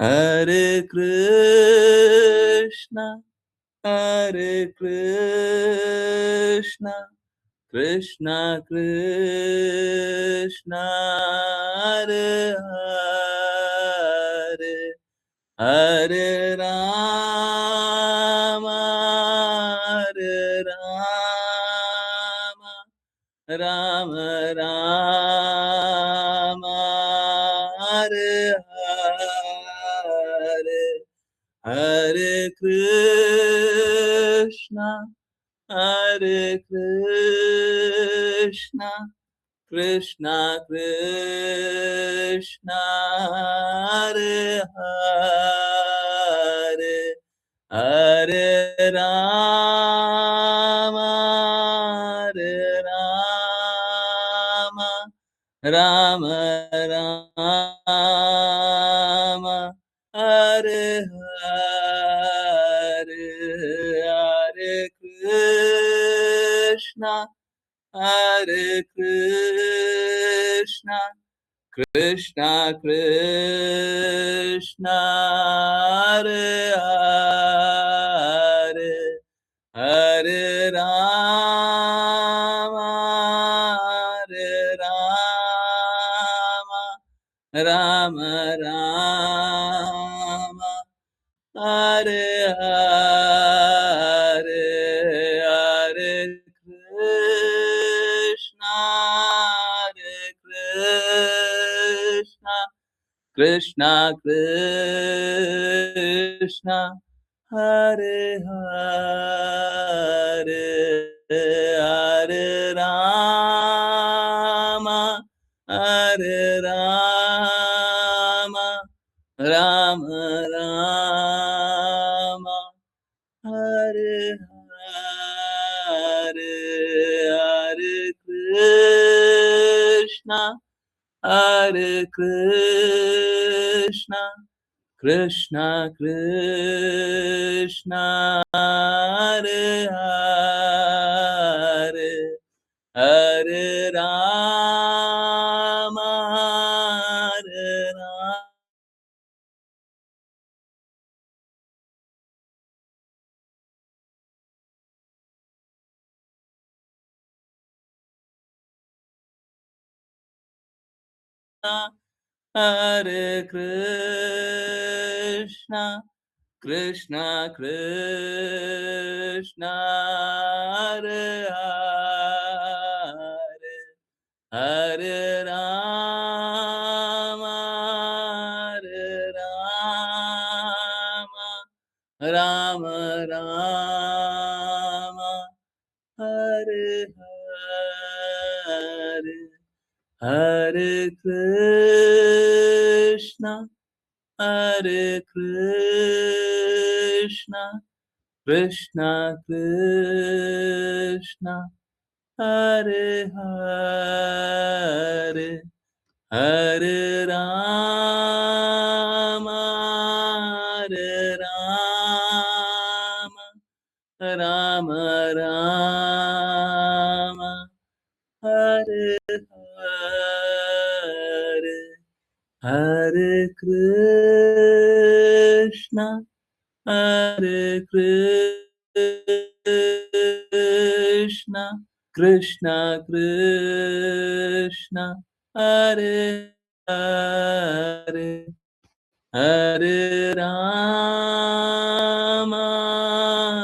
हरे कृष्णा हरे कृष्णा कृष्णा कृष्णा हरे हरे हरे राम हरे राम राम राम हरे हरे हरे कृष्णा कृष्णा कृष्णा हरे हरे हरे राम हरे राम राम राम हरे हरे हरे कृष्णा हरे कृष्णा कृष्णा कृष्णा हरे हरे हरे राम हरे राम राम राम हरे हरे हरे कृष्णा कृष्णा कृष्णा हरे हरे हरे राम हरे राम राम राम हरे हरे हरे कृष्णा कृष्णा कृष्णा हरे हरे हरे राम हरे राम हरे कृष्णा कृष्णा कृष्णा हरे हरे हरे राम हरे राम राम राम हरे हरे हरे कृष्णा कृष्णा कृष्णा हरे हरे हरे राम हरे राम राम राम हरे हरे हरे कृष्णा कृष्णा कृष्णा हरे हरे हरे राम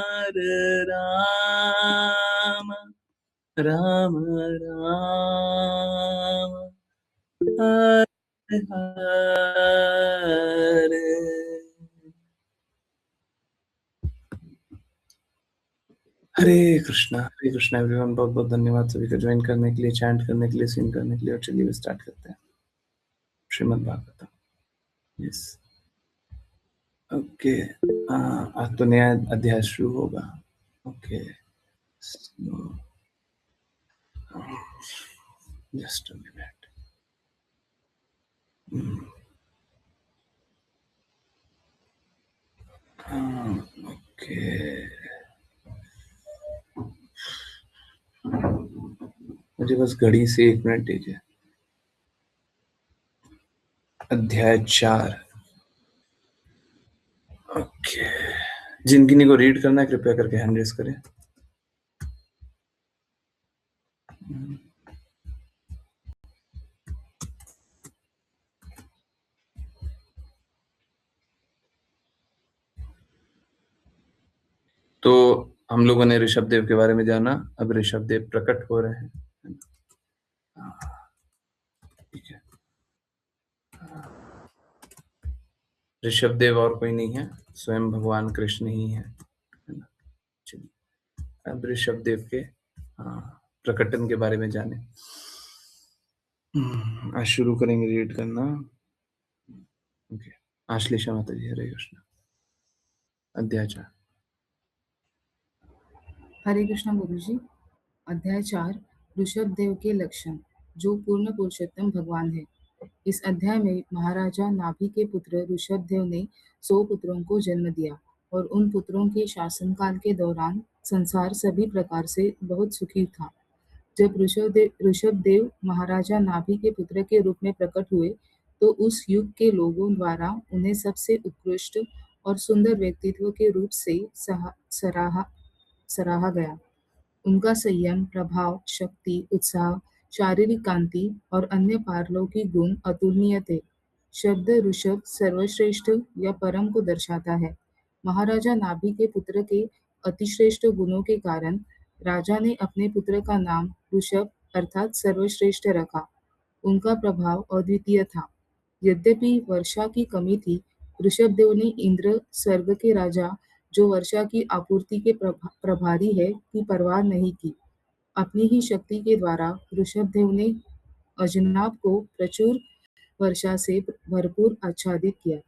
हरे Ram Ram Ram Hare Hare Hare Krishna everyone, बहुत बहुत धन्यवाद सभी का ज्वाइन करने के लिए, चैंट करने के लिए, सिंग करने के लिए। और चलिए स्टार्ट करते हैं श्रीमद् भागवतम। Yes, okay. आज तो नया अध्याय शुरू होगा। Okay, just a minute. Okay, मुझे बस घड़ी से 1 मिनट दीजिए। अध्याय 4, ओके, जिन किन्हीं को रीड करना है कृपया करके हैंड रेस करें। तो हम लोगों ने ऋषभ देव के बारे में जाना, अब ऋषभ देव प्रकट हो रहे हैं। ठीक है, ऋषभ देव और कोई नहीं है, स्वयं भगवान कृष्ण ही है ना। चलिए अब ऋषभ देव के प्रकटन के बारे में जाने। आज शुरू करेंगे रीड करना। ओके, आश्लेषा माता जी, हरे कृष्ण। अध्याय 4। हरे कृष्ण गुरु जी। अध्याय 4, ऋषभ देव के लक्षण, जो पूर्ण पुरुषोत्तम भगवान है। इस अध्याय में महाराजा नाभि के पुत्र ऋषभ देव ने 100 पुत्रों को जन्म दिया और उन पुत्रों के शासनकाल के दौरान संसार सभी प्रकार से बहुत सुखी था। जब ऋषभ देव महाराजा नाभि के पुत्र के रूप में प्रकट हुए तो उस युग के लोगों द्वारा उन्हें सबसे उत्कृष्ट और सुंदर व्यक्तित्व के रूप से सराहा गया। उनका संयम, प्रभाव, शक्ति, उत्साह, शारीरिक कांति और अन्य पारलौकिक गुण अतुलनीय थे। शब्द ऋषभ सर्वश्रेष्ठ या परम को दर्शाता है। महाराजा नाभि के पुत्र के अतिश्रेष्ठ गुणों के कारण राजा ने अपने पुत्र का नाम ऋषभ अर्थात सर्वश्रेष्ठ रखा। उनका प्रभाव अद्वितीय था। यद्यपि वर्षा की कमी थी, ऋषभदेव ने इंद्र, स्वर्ग के राजा, जो वर्षा की आपूर्ति के प्रभारी है, की परवाह नहीं की। अपनी ही शक्ति के द्वारा ऋषभदेव ने अजनाब को प्रचुर वर्षा से भरपूर आच्छादित किया।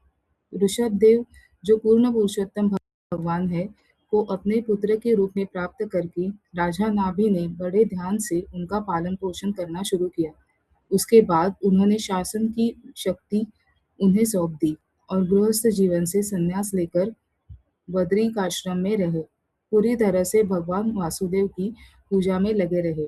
ऋषभदेव, जो पूर्ण पुरुषोत्तम भगवान है, को अपने पुत्र के रूप में प्राप्त करके राजा नाभि ने बड़े ध्यान से उनका पालन पोषण करना शुरू किया। उसके बाद उन्होंने शासन की शक्ति उन्हें सौंप दी और गृहस्थ जीवन से संन्यास लेकर बद्रिकाश्रम में रहे। पूरी तरह से भगवान वासुदेव की पूजा में लगे रहे।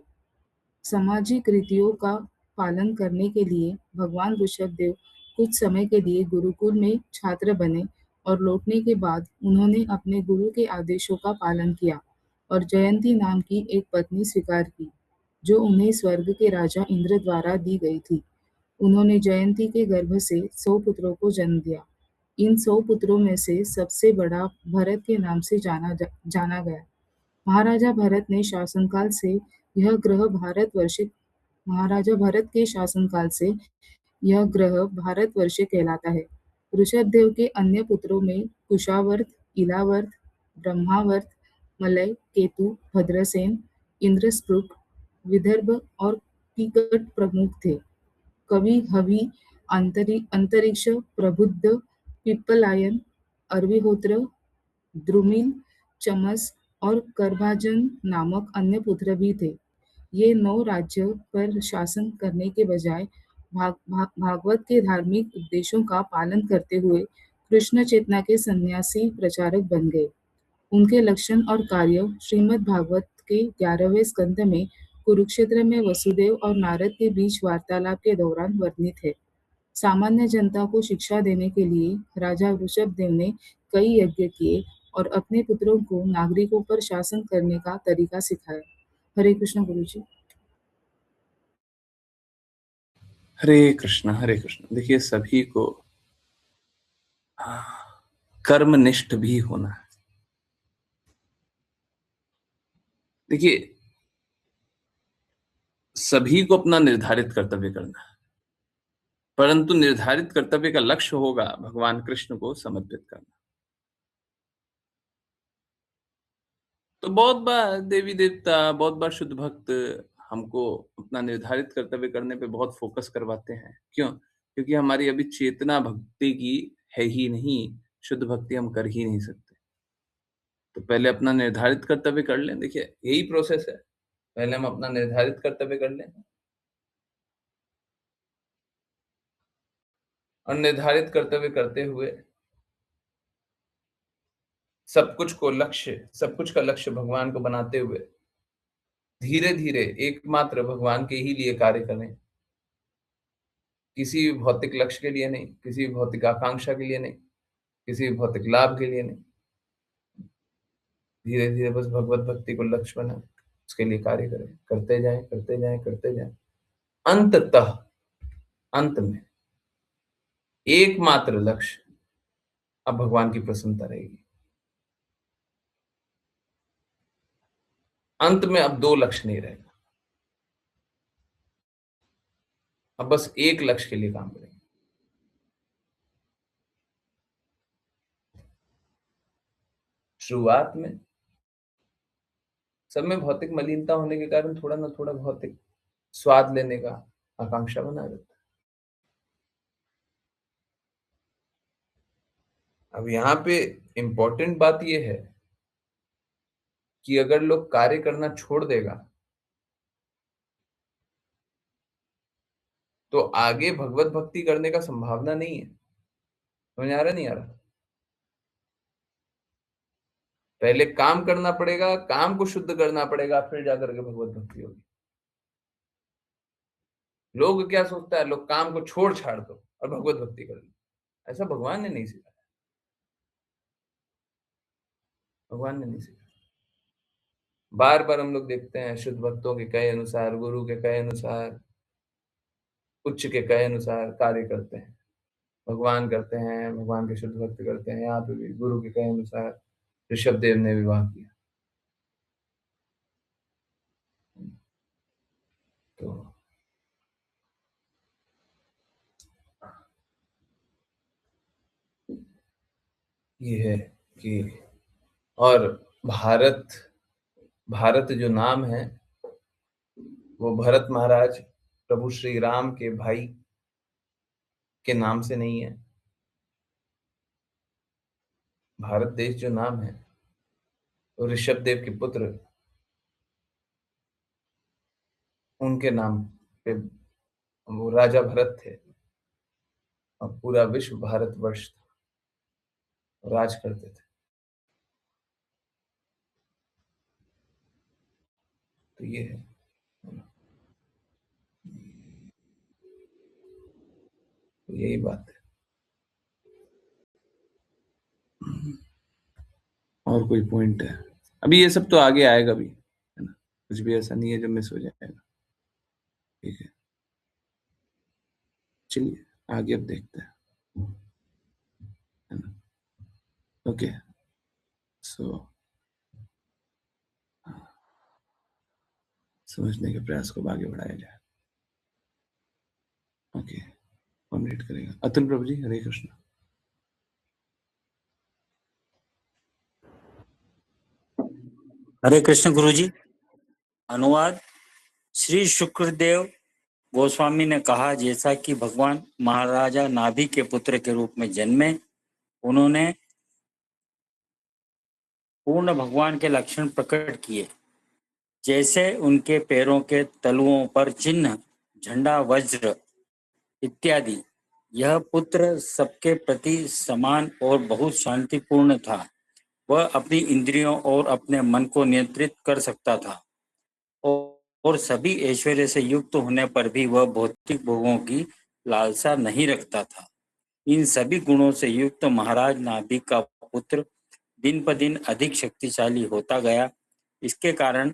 सामाजिक रीतियों का पालन करने के लिए भगवान ऋषभदेव कुछ समय के लिए गुरुकुल में छात्र बने और लौटने के बाद उन्होंने अपने गुरु के आदेशों का पालन किया और जयंती नाम की एक पत्नी स्वीकार की, जो उन्हें स्वर्ग के राजा इंद्र द्वारा दी गई थी। उन्होंने जयंती के गर्भ से 100 पुत्रों को जन्म दिया। इन 100 पुत्रों में से सबसे बड़ा भरत के नाम से जाना गया। महाराजा भरत ने शासनकाल से यह ग्रह भारतवर्ष महाराजा भरत के शासनकाल से यह ग्रह भारतवर्ष कहलाता है। ऋषभदेव के अन्य पुत्रों में कुशावर्त, इलावर्त, ब्रह्मावर्त, मलय, केतु, भद्रसेन, इंद्रस्पृक, विदर्भ और पिकट प्रमुख थे। कवि, हवि, अंतरिक्ष, प्रबुद्ध, पिप्पलायन, अरविहोत्र, द्रुमिल, चमस और करभाजन नामक अन्य पुत्र भी थे। ये 9 राज्य पर शासन करने के बजाय भागवत के धार्मिक उपदेशों का पालन करते हुए कृष्ण चेतना के सन्यासी प्रचारक बन गए। उनके लक्षण और कार्य श्रीमद् भागवत के 11वें स्कंद में कुरुक्षेत्र में वसुदेव और नारद के बीच वार्तालाप के दौरान वर्णित है। सामान्य जनता को शिक्षा देने के लिए राजा वृषभदेव ने कई यज्ञ किए और अपने पुत्रों को नागरिकों पर शासन करने का तरीका सिखाया। हरे कृष्ण गुरु जी। हरे कृष्ण, हरे कृष्ण। देखिए, सभी को कर्मनिष्ठ भी होना है। देखिए, सभी को अपना निर्धारित कर्तव्य करना है, परंतु निर्धारित कर्तव्य का लक्ष्य होगा भगवान कृष्ण को समर्पित करना। तो बहुत बार देवी देवता, बहुत बार शुद्ध भक्त हमको अपना निर्धारित कर्तव्य करने पे बहुत फोकस करवाते हैं। क्यों? क्योंकि हमारी अभी चेतना भक्ति की है ही नहीं, शुद्ध भक्ति हम कर ही नहीं सकते। तो पहले अपना निर्धारित कर्तव्य कर लें। देखिए, यही प्रोसेस है। पहले हम अपना निर्धारित कर्तव्य कर लें और निर्धारित कर्तव्य करते हुए सब कुछ का लक्ष्य भगवान को बनाते हुए धीरे-धीरे एकमात्र भगवान के ही लिए कार्य करें। किसी भी भौतिक लक्ष्य के लिए नहीं, किसी भी भौतिक आकांक्षा के लिए नहीं। किसी भी भौतिक लाभ के लिए नहीं। धीरे धीरे बस भगवत भक्ति को लक्ष्य बना, उसके लिए कार्य करें, करते जाएं, करते जाएं, करते जाएं। अंततः अंत में एकमात्र लक्ष्य अब भगवान की प्रसन्नता रहेगी। अंत में अब दो लक्ष्य नहीं रहेगा, अब बस एक लक्ष्य के लिए काम करेंगे। शुरुआत में सब में भौतिक मलिनता होने के कारण थोड़ा ना थोड़ा भौतिक स्वाद लेने का आकांक्षा बना रहता है। अब यहाँ पे इंपॉर्टेंट बात यह है कि अगर लोग कार्य करना छोड़ देगा तो आगे भगवत भक्ति करने का संभावना नहीं है। समझ आ रहा नहीं आ रहा? पहले काम करना पड़ेगा, काम को शुद्ध करना पड़ेगा, फिर जाकर के भगवत भक्ति होगी। लोग क्या सोचता है, लोग काम को छोड़ छाड़ दो और भगवत भक्ति कर लो। ऐसा भगवान ने नहीं सिखाया, भगवान ने नहीं सिखाया। बार बार हम लोग देखते हैं शुद्ध भक्तों के कहे अनुसार, गुरु के कहे अनुसार, उच्च के कहे अनुसार कार्य करते हैं, भगवान करते हैं, भगवान के शुद्ध भक्त करते हैं। यहाँ पे भी गुरु के कहे अनुसार ऋषभ देव ने विवाह किया। तो ये है कि और भारत, भारत जो नाम है वो भरत महाराज प्रभु श्री राम के भाई के नाम से नहीं है। भारत देश जो नाम है वो ऋषभ देव के पुत्र उनके नाम पे, वो राजा भरत थे और पूरा विश्व भारतवर्ष राज करते थे। तो ये है, तो यही बात है। और कोई पॉइंट है? अभी ये सब तो आगे आएगा भी, है ना, कुछ भी ऐसा नहीं है जो मिस हो जाएगा। ठीक है, चलिए आगे अब देखते हैं, है ना। ओके, सो समझने के प्रयास को आगे बढ़ाया जाए। ओके, कौन रीड करेगा? अतुल प्रभु जी, हरे कृष्ण। हरे कृष्ण गुरुजी। अनुवाद। श्री शुक्रदेव गोस्वामी ने कहा, जैसा कि भगवान महाराजा नाभि के पुत्र के रूप में जन्मे, उन्होंने पूर्ण भगवान के लक्षण प्रकट किए, जैसे उनके पैरों के तलुओं पर चिन्ह, झंडा, वज्र इत्यादि। यह पुत्र सबके प्रति समान और बहुत शांतिपूर्ण था। वह अपनी इंद्रियों और अपने मन को नियंत्रित कर सकता था और सभी ऐश्वर्य से युक्त होने पर भी वह भौतिक भोगों की लालसा नहीं रखता था। इन सभी गुणों से युक्त महाराज नाभि का पुत्र दिन पर दिन अधिक शक्तिशाली होता गया। इसके कारण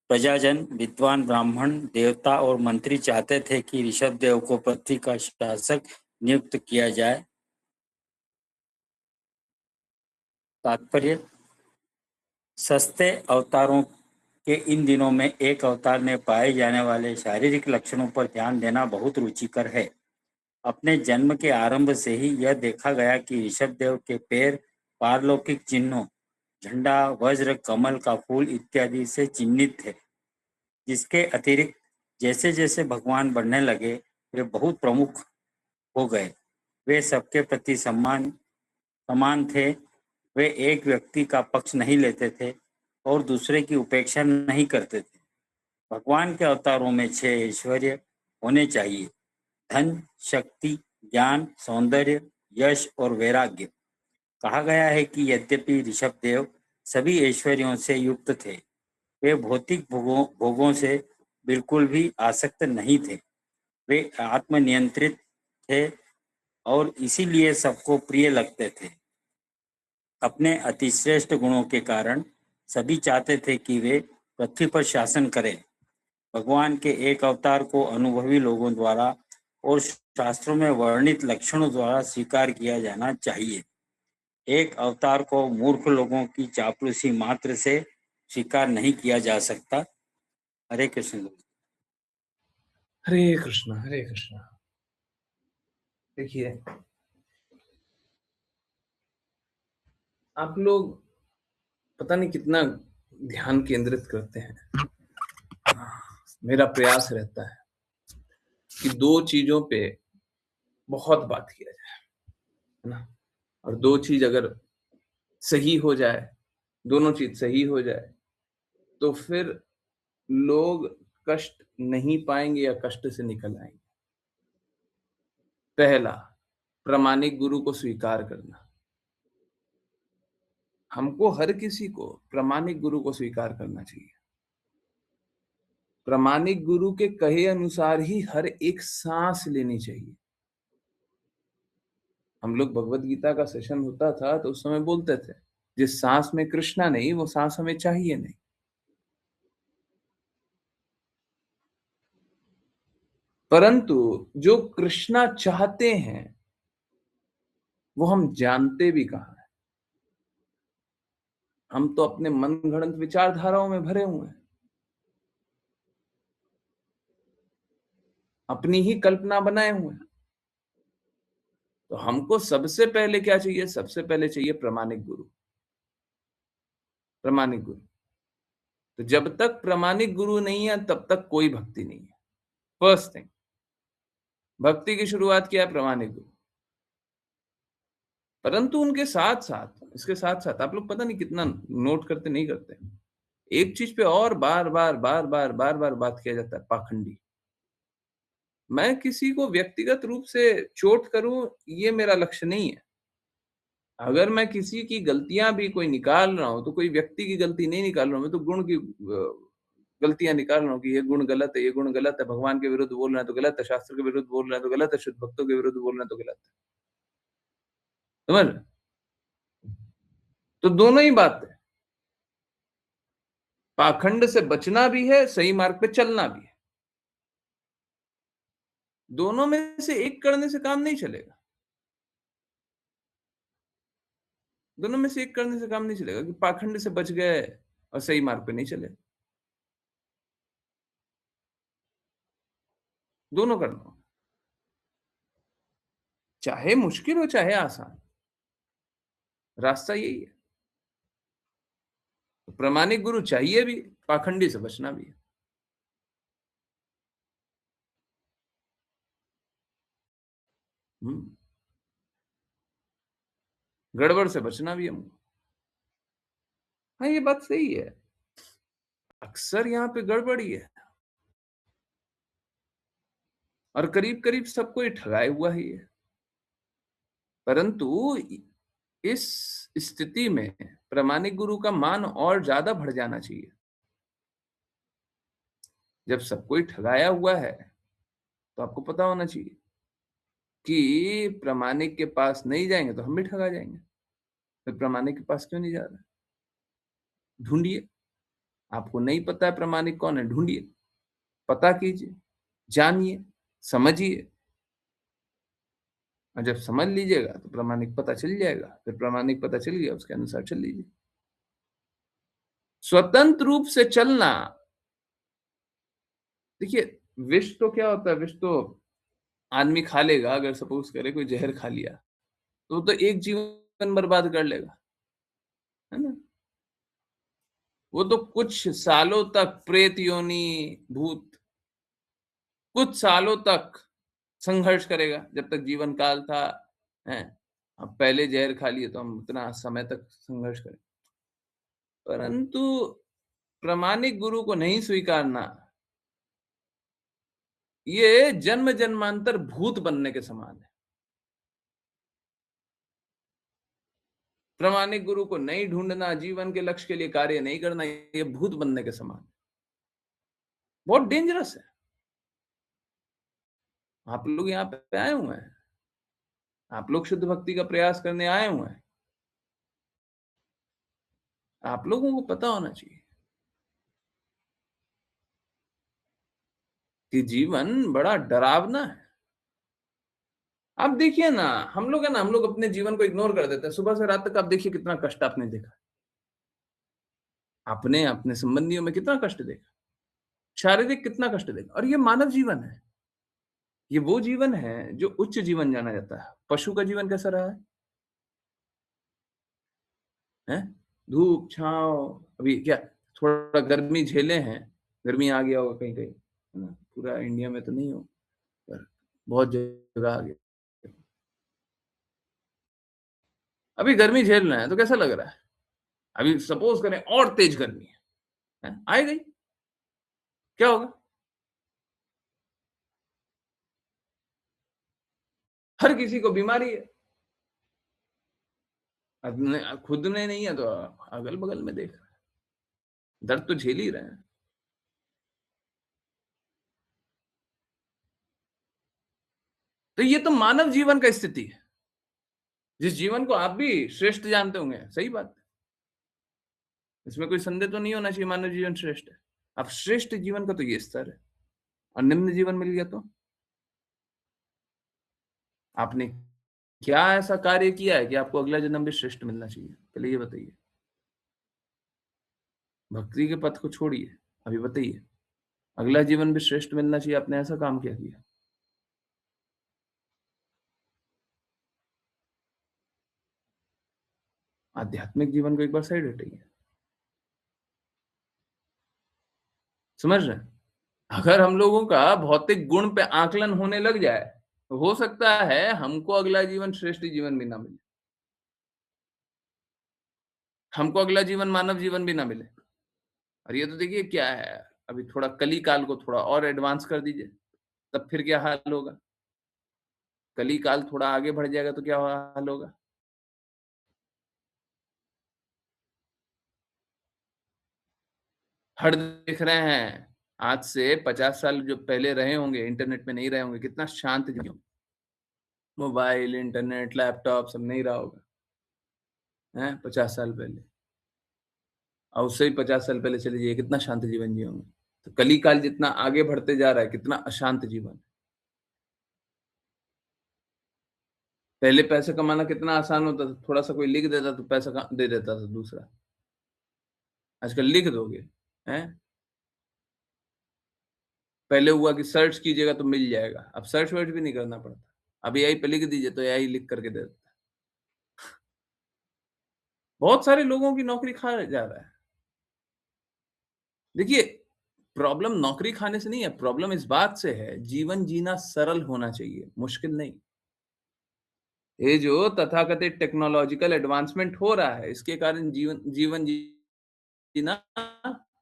प्रजाजन, विद्वान ब्राह्मण, देवता और मंत्री चाहते थे कि ऋषभ देव को पृथ्वी का शासक नियुक्त किया जाए। तात्पर्य: सस्ते अवतारों के इन दिनों में एक अवतार में पाए जाने वाले शारीरिक लक्षणों पर ध्यान देना बहुत रुचिकर है। अपने जन्म के आरंभ से ही यह देखा गया कि ऋषभ देव के पैर पारलौकिक चिन्हों, झंडा, वज्र, कमल का फूल इत्यादि से चिन्हित थे। जिसके अतिरिक्त जैसे जैसे भगवान बढ़ने लगे, वे बहुत प्रमुख हो गए। वे सबके प्रति समान थे। वे एक व्यक्ति का पक्ष नहीं लेते थे और दूसरे की उपेक्षा नहीं करते थे। भगवान के अवतारों में 6 ऐश्वर्य होने चाहिए: धन, शक्ति, ज्ञान, सौंदर्य, यश और वैराग्य। कहा गया है कि यद्यपि ऋषभ देव सभी ऐश्वर्यों से युक्त थे, वे भौतिक भोगों से बिल्कुल भी आसक्त नहीं थे। वे आत्मनियंत्रित थे और इसीलिए सबको प्रिय लगते थे। अपने अतिश्रेष्ठ गुणों के कारण सभी चाहते थे कि वे पृथ्वी पर शासन करें। भगवान के एक अवतार को अनुभवी लोगों द्वारा और शास्त्रों में वर्णित लक्षणों द्वारा स्वीकार किया जाना चाहिए। एक अवतार को मूर्ख लोगों की चापलूसी मात्र से स्वीकार नहीं किया जा सकता। हरे कृष्ण। हरे कृष्णा, हरे कृष्णा। देखिए, आप लोग पता नहीं कितना ध्यान केंद्रित करते हैं। मेरा प्रयास रहता है कि दो चीजों पे बहुत बात किया जाए, है ना? और दो चीज अगर सही हो जाए, दोनों चीज सही हो जाए, तो फिर लोग कष्ट नहीं पाएंगे या कष्ट से निकल आएंगे। पहला, प्रामाणिक गुरु को स्वीकार करना। हमको हर किसी को प्रामाणिक गुरु को स्वीकार करना चाहिए। प्रामाणिक गुरु के कहे अनुसार ही हर एक सांस लेनी चाहिए। हम लोग भगवत गीता का सेशन होता था तो उस समय बोलते थे, जिस सांस में कृष्णा नहीं वो सांस हमें चाहिए नहीं। परंतु जो कृष्णा चाहते हैं वो हम जानते भी कहाँ हैं। हम तो अपने मन गढ़ंत विचारधाराओं में भरे हुए हैं, अपनी ही कल्पना बनाए हुए हैं। तो हमको सबसे पहले क्या चाहिए? सबसे पहले चाहिए प्रामाणिक गुरु। प्रामाणिक गुरु। तो जब तक प्रामाणिक गुरु नहीं है तब तक कोई भक्ति नहीं है। फर्स्ट थिंग, भक्ति की शुरुआत किया है प्रामाणिक गुरु। परंतु उनके साथ साथ, इसके साथ साथ आप लोग पता नहीं कितना नोट करते नहीं करते, एक चीज पे और बार बार बार बार बार बार बात किया जाता है, पाखंडी। मैं किसी को व्यक्तिगत रूप से चोट करूं ये मेरा लक्ष्य नहीं है। अगर मैं किसी की गलतियां भी कोई निकाल रहा हूं तो कोई व्यक्ति की गलती नहीं निकाल रहा हूं, मैं तो गुण की गलतियां निकाल रहा हूं कि ये गुण गलत है, ये गुण गलत है, भगवान के विरुद्ध बोल रहे हैं तो गलत है, शास्त्र के विरुद्ध बोल रहे हैं तो गलत है, शुद्ध भक्तों के विरुद्ध बोल रहे हैं तो गलत है। समझ रहे? तो दोनों ही बात है, पाखंड से बचना भी है, सही मार्ग पे चलना भी है। दोनों में से एक करने से काम नहीं चलेगा। दोनों में से एक करने से काम नहीं चलेगा कि पाखंड से बच गए और सही मार्ग पे नहीं चले। दोनों करना हो, चाहे मुश्किल हो चाहे आसान, रास्ता यही है। तो प्रामाणिक गुरु चाहिए भी, पाखंडी से बचना भी है। गड़बड़ से बचना भी हमको। हाँ, ये बात सही है, अक्सर यहाँ पे गड़बड़ ही है और करीब करीब सबको ये ठगाए हुआ ही है। परंतु इस स्थिति में प्रामाणिक गुरु का मान और ज्यादा बढ़ जाना चाहिए। जब सब कोई ठगाया हुआ है तो आपको पता होना चाहिए कि प्रामाणिक के पास नहीं जाएंगे तो हम भी ठगा जाएंगे। फिर प्रामाणिक के पास क्यों नहीं जा रहा? ढूंढिए। आपको नहीं पता है प्रामाणिक कौन है, ढूंढिए, पता कीजिए, जानिए, समझिए। और जब समझ लीजिएगा तो प्रामाणिक पता चल जाएगा। फिर प्रामाणिक पता चल गया उसके अनुसार चल लीजिए। स्वतंत्र रूप से चलना। देखिए, विष तो क्या होता है, विष तो आदमी खा लेगा। अगर सपोज करे कोई जहर खा लिया तो वो तो एक जीवन बर्बाद कर लेगा, है ना? वो तो कुछ सालों तक प्रेत योनि, भूत, कुछ सालों तक संघर्ष करेगा जब तक जीवन काल था, है। अब पहले जहर खा लिए तो हम उतना समय तक संघर्ष करें। परंतु प्रामाणिक गुरु को नहीं स्वीकारना, ये जन्म जन्मांतर भूत बनने के समान है। प्रामाणिक गुरु को नहीं ढूंढना, जीवन के लक्ष्य के लिए कार्य नहीं करना, ये भूत बनने के समान है। बहुत डेंजरस है। आप लोग यहाँ पे आए हुए हैं, आप लोग शुद्ध भक्ति का प्रयास करने आए हुए हैं। आप लोगों को पता होना चाहिए कि जीवन बड़ा डरावना है। आप देखिए ना, हम लोग है ना, हम लोग अपने जीवन को इग्नोर कर देते हैं। सुबह से रात तक आप देखिए कितना कष्ट आपने देखा। आपने अपने संबंधियों में कितना कष्ट देखा, शारीरिक कितना कष्ट देखा, और ये मानव जीवन है। ये वो जीवन है जो उच्च जीवन जाना जाता है। पशु का जीवन कैसा रहा है? हैं? धूप, छाँव, अभी क्या थोड़ा गर्मी झेले हैं, गर्मी आ गया होगा कहीं-कहीं, है ना? पूरा इंडिया में तो नहीं हो, पर बहुत जगह आ गया। अभी गर्मी झेल रहे हैं, तो कैसा लग रहा है? अभी सपोज़ करें और तेज गर्मी है? आ गई, क्या होगा? हर किसी को बीमारी है। अपने खुद ने नहीं है तो अगल-बगल में देख रहे हैं, दर्द तो झेल ही रहे हैं। तो ये तो मानव जीवन का स्थिति है, जिस जीवन को आप भी श्रेष्ठ जानते होंगे, सही बात है। इसमें कोई संदेह तो नहीं होना चाहिए मानव जीवन श्रेष्ठ है। अब श्रेष्ठ जीवन का तो ये स्तर है, और निम्न जीवन मिल गया तो? आपने क्या ऐसा कार्य किया है कि आपको अगला जन्म भी श्रेष्ठ मिलना चाहिए? पहले ये बताइए। भक्ति के पथ को छोड़िए, अभी बताइए। अगला जीवन भी श्रेष्ठ मिलना चाहिए, आपने ऐसा काम क्या किया? आध्यात्मिक जीवन को एक बार साइड हटाइए। समझ रहे हैं? अगर हम लोगों का भौतिक गुण पे आकलन होने लग जाए, तो हो सकता है हमको अगला जीवन श्रेष्ठ जीवन भी ना मिले। हमको अगला जीवन मानव जीवन भी ना मिले। और ये तो देखिए क्या है, अभी थोड़ा कली काल को थोड़ा और एडवांस कर दीजिए, तब फिर क्या हाल होगा? कली काल थोड़ा आगे बढ़ जाएगा तो क्या हाल होगा? हड़ देख रहे हैं, आज से 50 साल जो पहले रहे होंगे, इंटरनेट में नहीं रहे होंगे, कितना शांत जीवन होगा। मोबाइल, इंटरनेट, लैपटॉप सब नहीं रहा होगा, हैं? 50 साल पहले। और उससे भी 50 साल पहले चले जाइए, कितना शांत जीवन जिए होंगे। तो कली काल जितना आगे बढ़ते जा रहा है, कितना अशांत जीवन। पहले पैसे कमाना कितना आसान होता था, थोड़ा-सा कोई लिख देता तो पैसा दे देता था दूसरा। आजकल लिख दोगे, हैं? पहले हुआ कि सर्च कीजिएगा तो मिल जाएगा, अब सर्च-वर्च भी नहीं करना पड़ता। अब एआई पे लिख दीजिए तो एआई लिख करके दे देता है। बहुत सारे लोगों की नौकरी खा जा रहा है। देखिए, प्रॉब्लम नौकरी खाने से नहीं है, प्रॉब्लम इस बात से है, जीवन जीना सरल होना चाहिए, मुश्किल नहीं। ये जो तथाकथित टेक्नोलॉजिकल एडवांसमेंट हो रहा है, इसके कारण जीवन जीवन जीना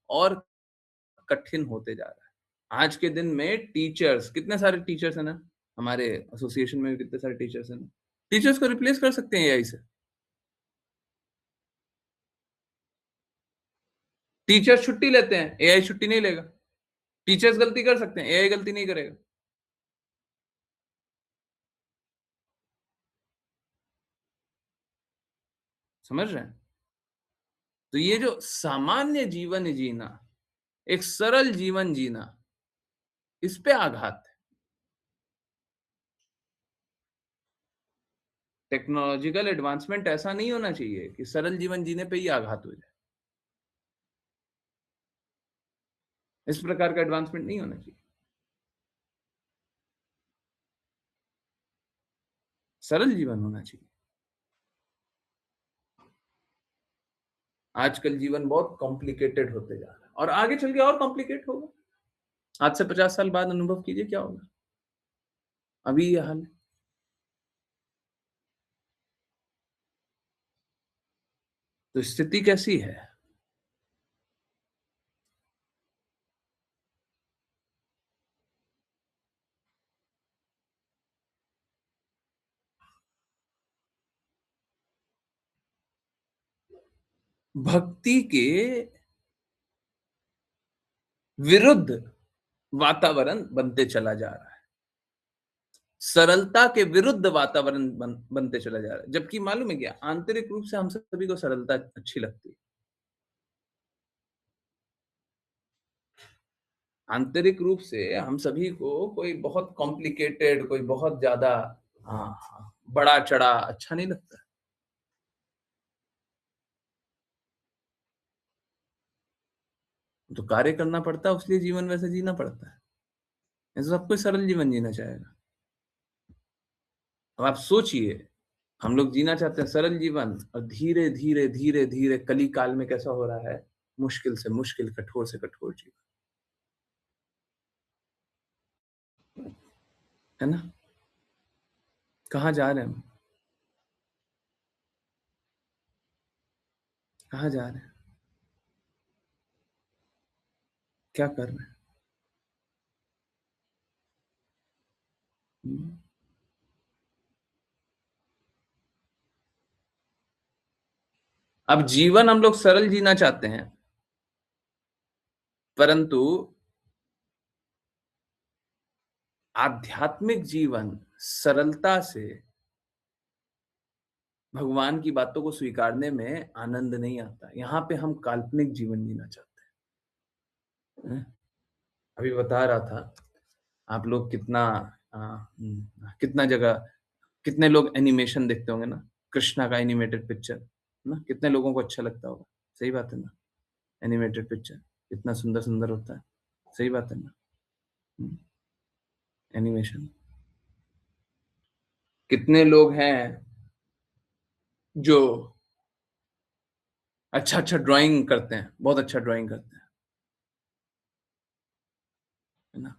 और कठिन होते जा रहा है। आज के दिन में टीचर्स, कितने सारे टीचर्स हैं ना, हमारे एसोसिएशन में भी कितने सारे टीचर्स हैं ना, टीचर्स को रिप्लेस कर सकते हैं एआई से। टीचर्स छुट्टी लेते हैं, एआई छुट्टी नहीं लेगा। टीचर्स गलती कर सकते हैं, एआई गलती नहीं करेगा। समझ रहे हैं? तो ये जो सामान्य जीवन जीना, एक सरल जीवन जीना, इस पे आघात है। टेक्नोलॉजिकल एडवांसमेंट ऐसा नहीं होना चाहिए कि सरल जीवन जीने पे ही आघात हो जाए। इस प्रकार का एडवांसमेंट नहीं होना चाहिए। सरल जीवन होना चाहिए। आजकल जीवन बहुत कॉम्प्लिकेटेड होते जा रहा है, और आगे चल के और कॉम्प्लिकेट होगा। आज से 50 साल बाद अनुभव कीजिए क्या होगा। अभी ये हाल है। तो स्थिति कैसी है? भक्ति के विरुद्ध वातावरण बनते चला जा रहा है। सरलता के विरुद्ध वातावरण बनते चला जा रहा है। जबकि मालूम है क्या? आंतरिक रूप से हम सभी को सरलता अच्छी लगती है। आंतरिक रूप से हम सभी को कोई बहुत कॉम्प्लिकेटेड, कोई बहुत ज़्यादा बड़ा-चढ़ा अच्छा नहीं लगता है। तो कार्य करना पड़ता है, उसलिए जीवन वैसे जीना पड़ता है। नहीं तो सब कोई सरल जीवन जीना चाहेगा। अब आप सोचिए, हम लोग जीना चाहते हैं सरल जीवन और धीरे-धीरे, धीरे-धीरे कली काल में कैसा हो रहा है, मुश्किल से मुश्किल, कठोर से कठोर जीवन, है ना? कहाँ जा रहे हैं हम? कहाँ जा रहे हैं? क्या कर रहे हैं? हुँ। अब जीवन हम लोग सरल जीना चाहते हैं, परंतु आध्यात्मिक जीवन सरलता से भगवान की बातों को स्वीकारने में आनंद नहीं आता। यहाँ पे हम काल्पनिक जीवन जीना चाहते हैं। अभी बता रहा था, आप लोग कितना जगह कितने लोग एनिमेशन देखते होंगे ना? कृष्णा का एनिमेटेड पिक्चर, है ना? कितने लोगों को अच्छा लगता होगा, सही बात है ना? एनिमेटेड पिक्चर कितना सुंदर-सुंदर होता है, सही बात है ना? हुँ, एनिमेशन। कितने लोग हैं जो अच्छा-अच्छा ड्राइंग करते हैं, बहुत अच्छा ड्राइंग करते हैं, है ना?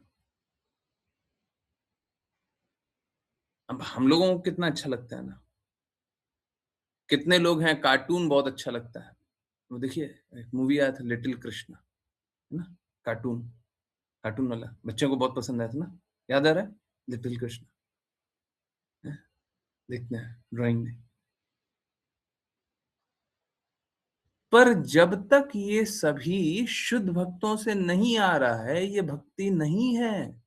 अब हम लोगों को कितना अच्छा लगता है ना? कितने लोग हैं कार्टून बहुत अच्छा लगता है। वो देखिए एक मूवी आया था लिटिल कृष्णा, है ना? कार्टून, कार्टून वाला, बच्चों को बहुत पसंद आया था ना? याद आ रहा है? लिटिल कृष्णा, हैं? देखते हैं ड्राइंग में। पर जब तक ये सभी शुद्ध भक्तों से नहीं आ रहा है, ये भक्ति नहीं है।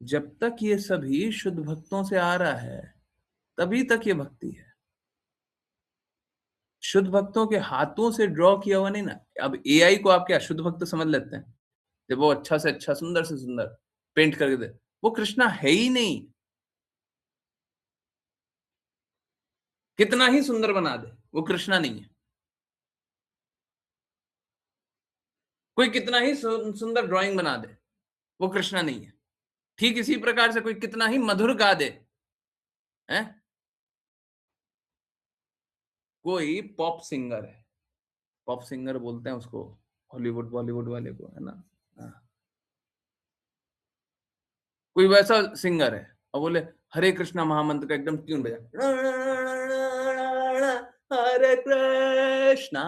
जब तक ये सभी शुद्ध भक्तों से आ रहा है, तभी तक ये भक्ति है। शुद्ध भक्तों के हाथों से ड्रॉ किया हुआ नहीं ना। अब एआई को आप क्या शुद्ध भक्त समझ लेते हैं? जब वो अच्छा से अच्छा, सुंदर से सुंदर पेंट करके दे, वो कृष्णा है ही नहीं। कितना ही सुंदर बना दे, वो कृष्णा नहीं है। कोई कितना ही सुंदर ड्राइंग बना दे, वो कृष्णा नहीं है। ठीक इसी प्रकार से कोई कितना ही मधुर गा दे, हैं? कोई पॉप सिंगर है, पॉप सिंगर बोलते हैं उसको, हॉलीवुड बॉलीवुड वाले को, है ना? हाँ, कोई वैसा सिंगर है और बोले हरे कृष्णा महामंत्र का एकदम ट्यून बजा, हरे कृष्णा,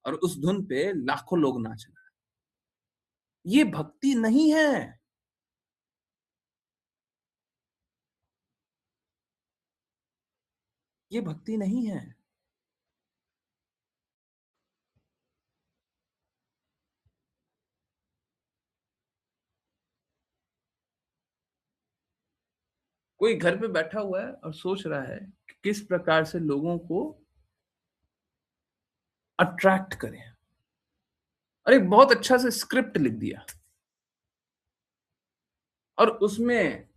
और उस धुन पे लाखों लोग नाच रहे हैं। ये भक्ति नहीं है। ये भक्ति नहीं है। कोई घर पे बैठा हुआ है और सोच रहा है कि किस प्रकार से लोगों को अट्रैक्ट करें, और एक बहुत अच्छा से स्क्रिप्ट लिख दिया और उसमें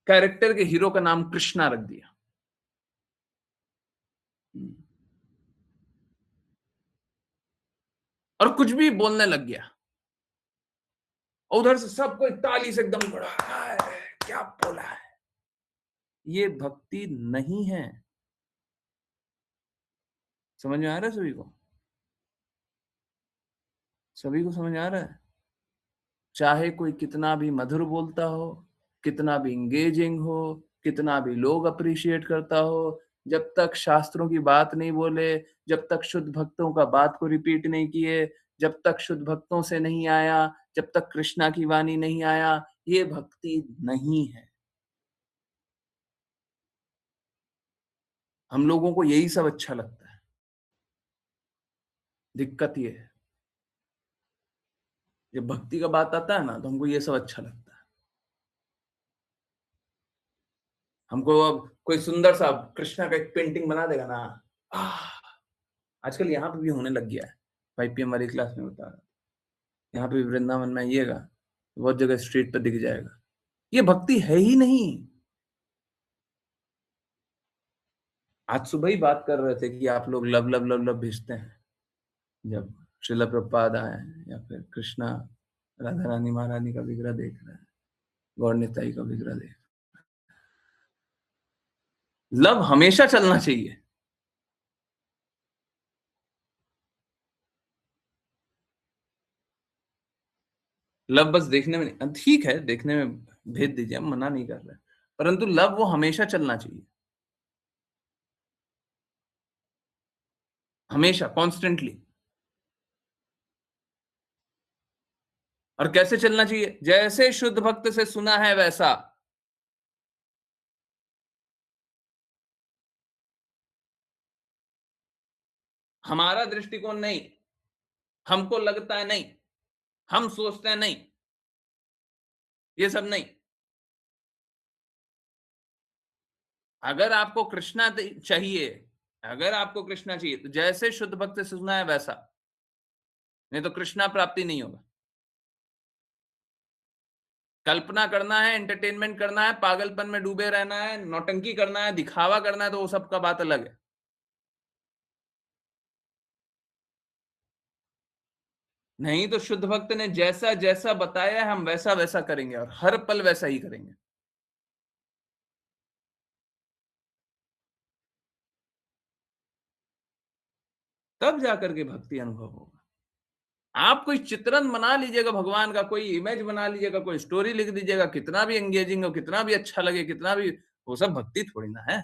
कैरेक्टर के हीरो का नाम कृष्णा रख दिया। और कुछ भी बोलने लग गया और उधर से सब कोई ताली से एकदम बड़ा, "हाय, क्या बोला है।" ये भक्ति नहीं है। समझ में आ रहा है सभी को? सभी को समझ आ रहा है? चाहे कोई कितना भी मधुर बोलता हो, कितना भी एंगेजिंग हो, कितना भी लोग अप्रिशिएट करता हो, जब तक शास्त्रों की बात नहीं बोले, जब तक शुद्ध भक्तों का बात को रिपीट नहीं किए, जब तक शुद्ध भक्तों से नहीं आया, जब तक कृष्णा की वाणी नहीं आया, ये भक्ति नहीं है। हम लोगों को यही सब अच्छा लगता है। दिक्कत ये है। जब भक्ति का बात आता है ना, तो हमको ये सब अच्छा लगता है। हमको अब कोई सुंदर सा कृष्णा का एक पेंटिंग बना देगा ना, आह! आजकल यहाँ पे भी होने लग गया है। 5 PM वाली क्लास में बता रहा था। यहाँ पे भी वृंदावन में आइएगा, बहुत जगह स्ट्रीट पे दिख जाएगा। ये भक्ति है ही नहीं। आज सुबह ही बात कर रहे थे कि आप लोग लव, लव, लव, लव भेजते हैं। जब श्रील प्रभुपाद आए या फिर कृष्णा, राधा रानी महारानी का विग्रह देख रहे हैं, गौर निताई का विग्रह देख, लव हमेशा चलना चाहिए। लव बस देखने में नहीं, ठीक है, देखने में भेज दीजिए, हम मना नहीं कर रहे, परंतु लव वो हमेशा चलना चाहिए, हमेशा, कॉन्स्टेंटली। और कैसे चलना चाहिए? जैसे शुद्ध भक्त से सुना है वैसा। हमारा दृष्टिकोण नहीं, हमको लगता है नहीं, हम सोचते हैं नहीं, ये सब नहीं। अगर आपको कृष्णा चाहिए, अगर आपको कृष्णा चाहिए, तो जैसे शुद्ध भक्त से सुना है वैसा, नहीं तो कृष्णा प्राप्ति नहीं होगा। कल्पना करना है, एंटरटेनमेंट करना है, पागलपन में डूबे रहना है, नौटंकी करना है, दिखावा करना है, तो वो सबका बात अलग है। नहीं तो शुद्ध भक्त ने जैसा जैसा बताया है, हम वैसा वैसा करेंगे और हर पल वैसा ही करेंगे। तब जाकर के भक्ति अनुभव होगा। आप कोई चित्रण बना लीजिएगा भगवान का, कोई इमेज बना लीजिएगा, कोई स्टोरी लिख दीजिएगा, कितना भी एंगेजिंग हो, कितना भी अच्छा लगे, कितना भी, वो सब भक्ति थोड़ी ना है।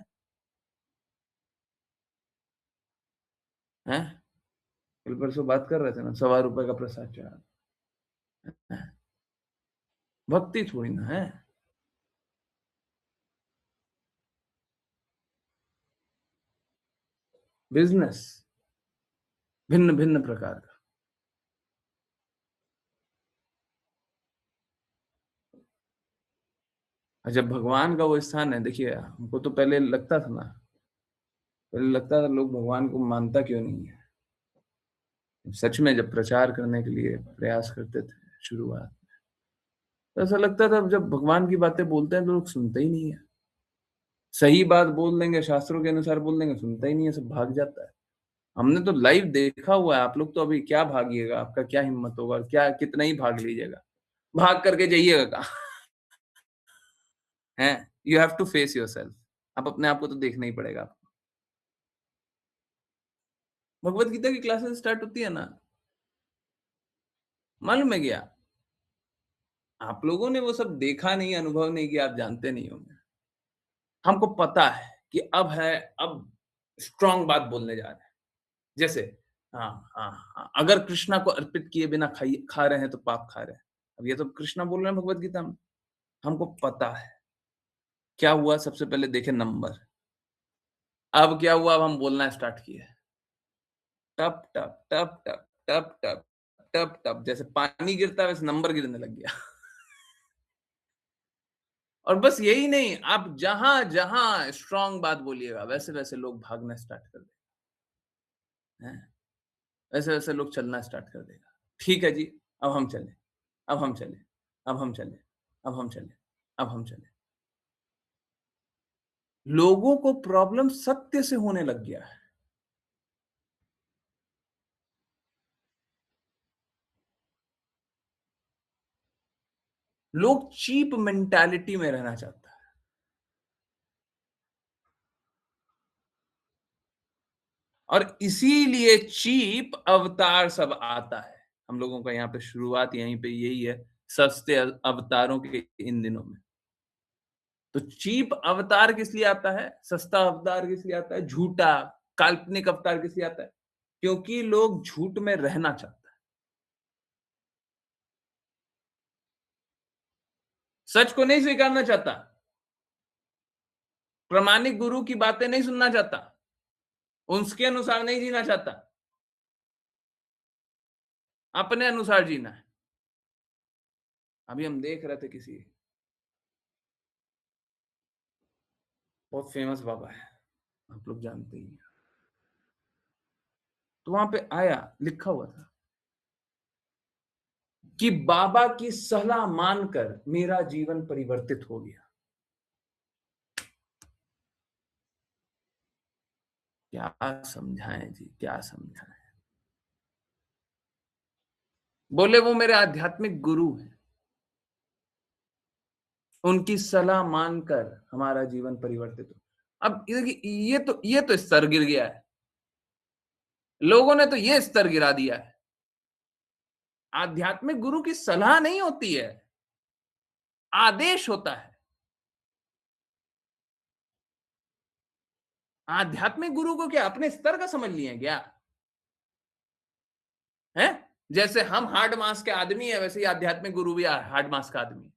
हैं? कल परसों बात कर रहे थे ना, ₹1.25 का प्रसाद चढ़ा, भक्ति थोड़ी ना है। बिजनेस भिन्न भिन्न प्रकार का। जब भगवान का वो स्थान है, देखिए हमको तो पहले लगता था ना, पहले लगता था लोग भगवान को मानता क्यों नहीं है। सच में जब प्रचार करने के लिए प्रयास करते थे शुरुआत, तो ऐसा लगता था जब भगवान की बातें बोलते हैं तो लोग सुनते ही नहीं है। सही बात बोल देंगे, शास्त्रों के अनुसार बोल देंगे, सुनता ही नहीं है, सब भाग जाता है। हमने तो लाइव देखा हुआ है, आप लोग तो अभी क्या भागिएगा, आपका क्या हिम्मत होगा, क्या कितना ही भाग लीजिएगा, भाग करके जाइएगा कहाँ? हैं? You have to face yourself. आप अपने आप को तो देखना ही पड़ेगा आपको। भगवत गीता की क्लासेस स्टार्ट होती है ना, मालूम है क्या? आप लोगों ने वो सब देखा नहीं, अनुभव नहीं किया, आप जानते नहीं होंगे। हमको पता है कि अब स्ट्रांग बात बोलने जा रहे हैं। जैसे हाँ, हाँ, हाँ, अगर कृष्णा को अर्पित किए बिना खा रहे हैं तो पाप खा रहे हैं। अब ये तो कृष्णा बोल रहे हैं भगवत गीता में। हमको पता है। क्या हुआ, सबसे पहले देखे नंबर। अब क्या हुआ, अब हम बोलना स्टार्ट किए। टप, टप, टप, टप, टप, टप, टप, टप, जैसे पानी गिरता है वैसे नंबर गिरने लग गया। और बस यही नहीं, आप जहां-जहां स्ट्रांग बात बोलिएगा, वैसे-वैसे लोग भागना स्टार्ट कर देंगे। हैं? वैसे-वैसे लोग चलना स्टार्ट कर देगा। ठीक है जी, अब हम चलें, अब हम चलें, अब हम चलें, अब हम चलें, अब हम चलें। लोगों को प्रॉब्लम सत्य से होने लग गया है। लोग चीप मेंटालिटी में रहना चाहता है। और इसीलिए चीप अवतार सब आता है। हम लोगों का यहाँ पे शुरुआत यहीं पे यही है, सस्ते अवतारों के इन दिनों में। तो चीप अवतार किस लिए आता है? सस्ता अवतार किस लिए आता है? झूठा, काल्पनिक अवतार किस लिए आता है? क्योंकि लोग झूठ में रहना चाहता है। सच को नहीं स्वीकारना चाहता। प्रामाणिक गुरु की बातें नहीं सुनना चाहता। उसके अनुसार नहीं जीना चाहता। अपने अनुसार जीना है। अभी हम देख रहे थे किसी बहुत फेमस बाबा है, आप लोग जानते ही हैं। तो वहां पे आया, लिखा हुआ था कि बाबा की सलाह मानकर मेरा जीवन परिवर्तित हो गया। क्या समझाएं जी, क्या समझाएं। बोले वो मेरे आध्यात्मिक गुरु हैं, उनकी सलाह मानकर हमारा जीवन परिवर्तित हो। अब ये तो स्तर गिर गया है, लोगों ने तो ये स्तर गिरा दिया है। आध्यात्मिक गुरु की सलाह नहीं होती है, आदेश होता है। आध्यात्मिक गुरु को क्या अपने स्तर का समझ लिए क्या है? जैसे हम हार्ड मास के आदमी है, वैसे ही आध्यात्मिक गुरु भी हार्ड मास का आदमी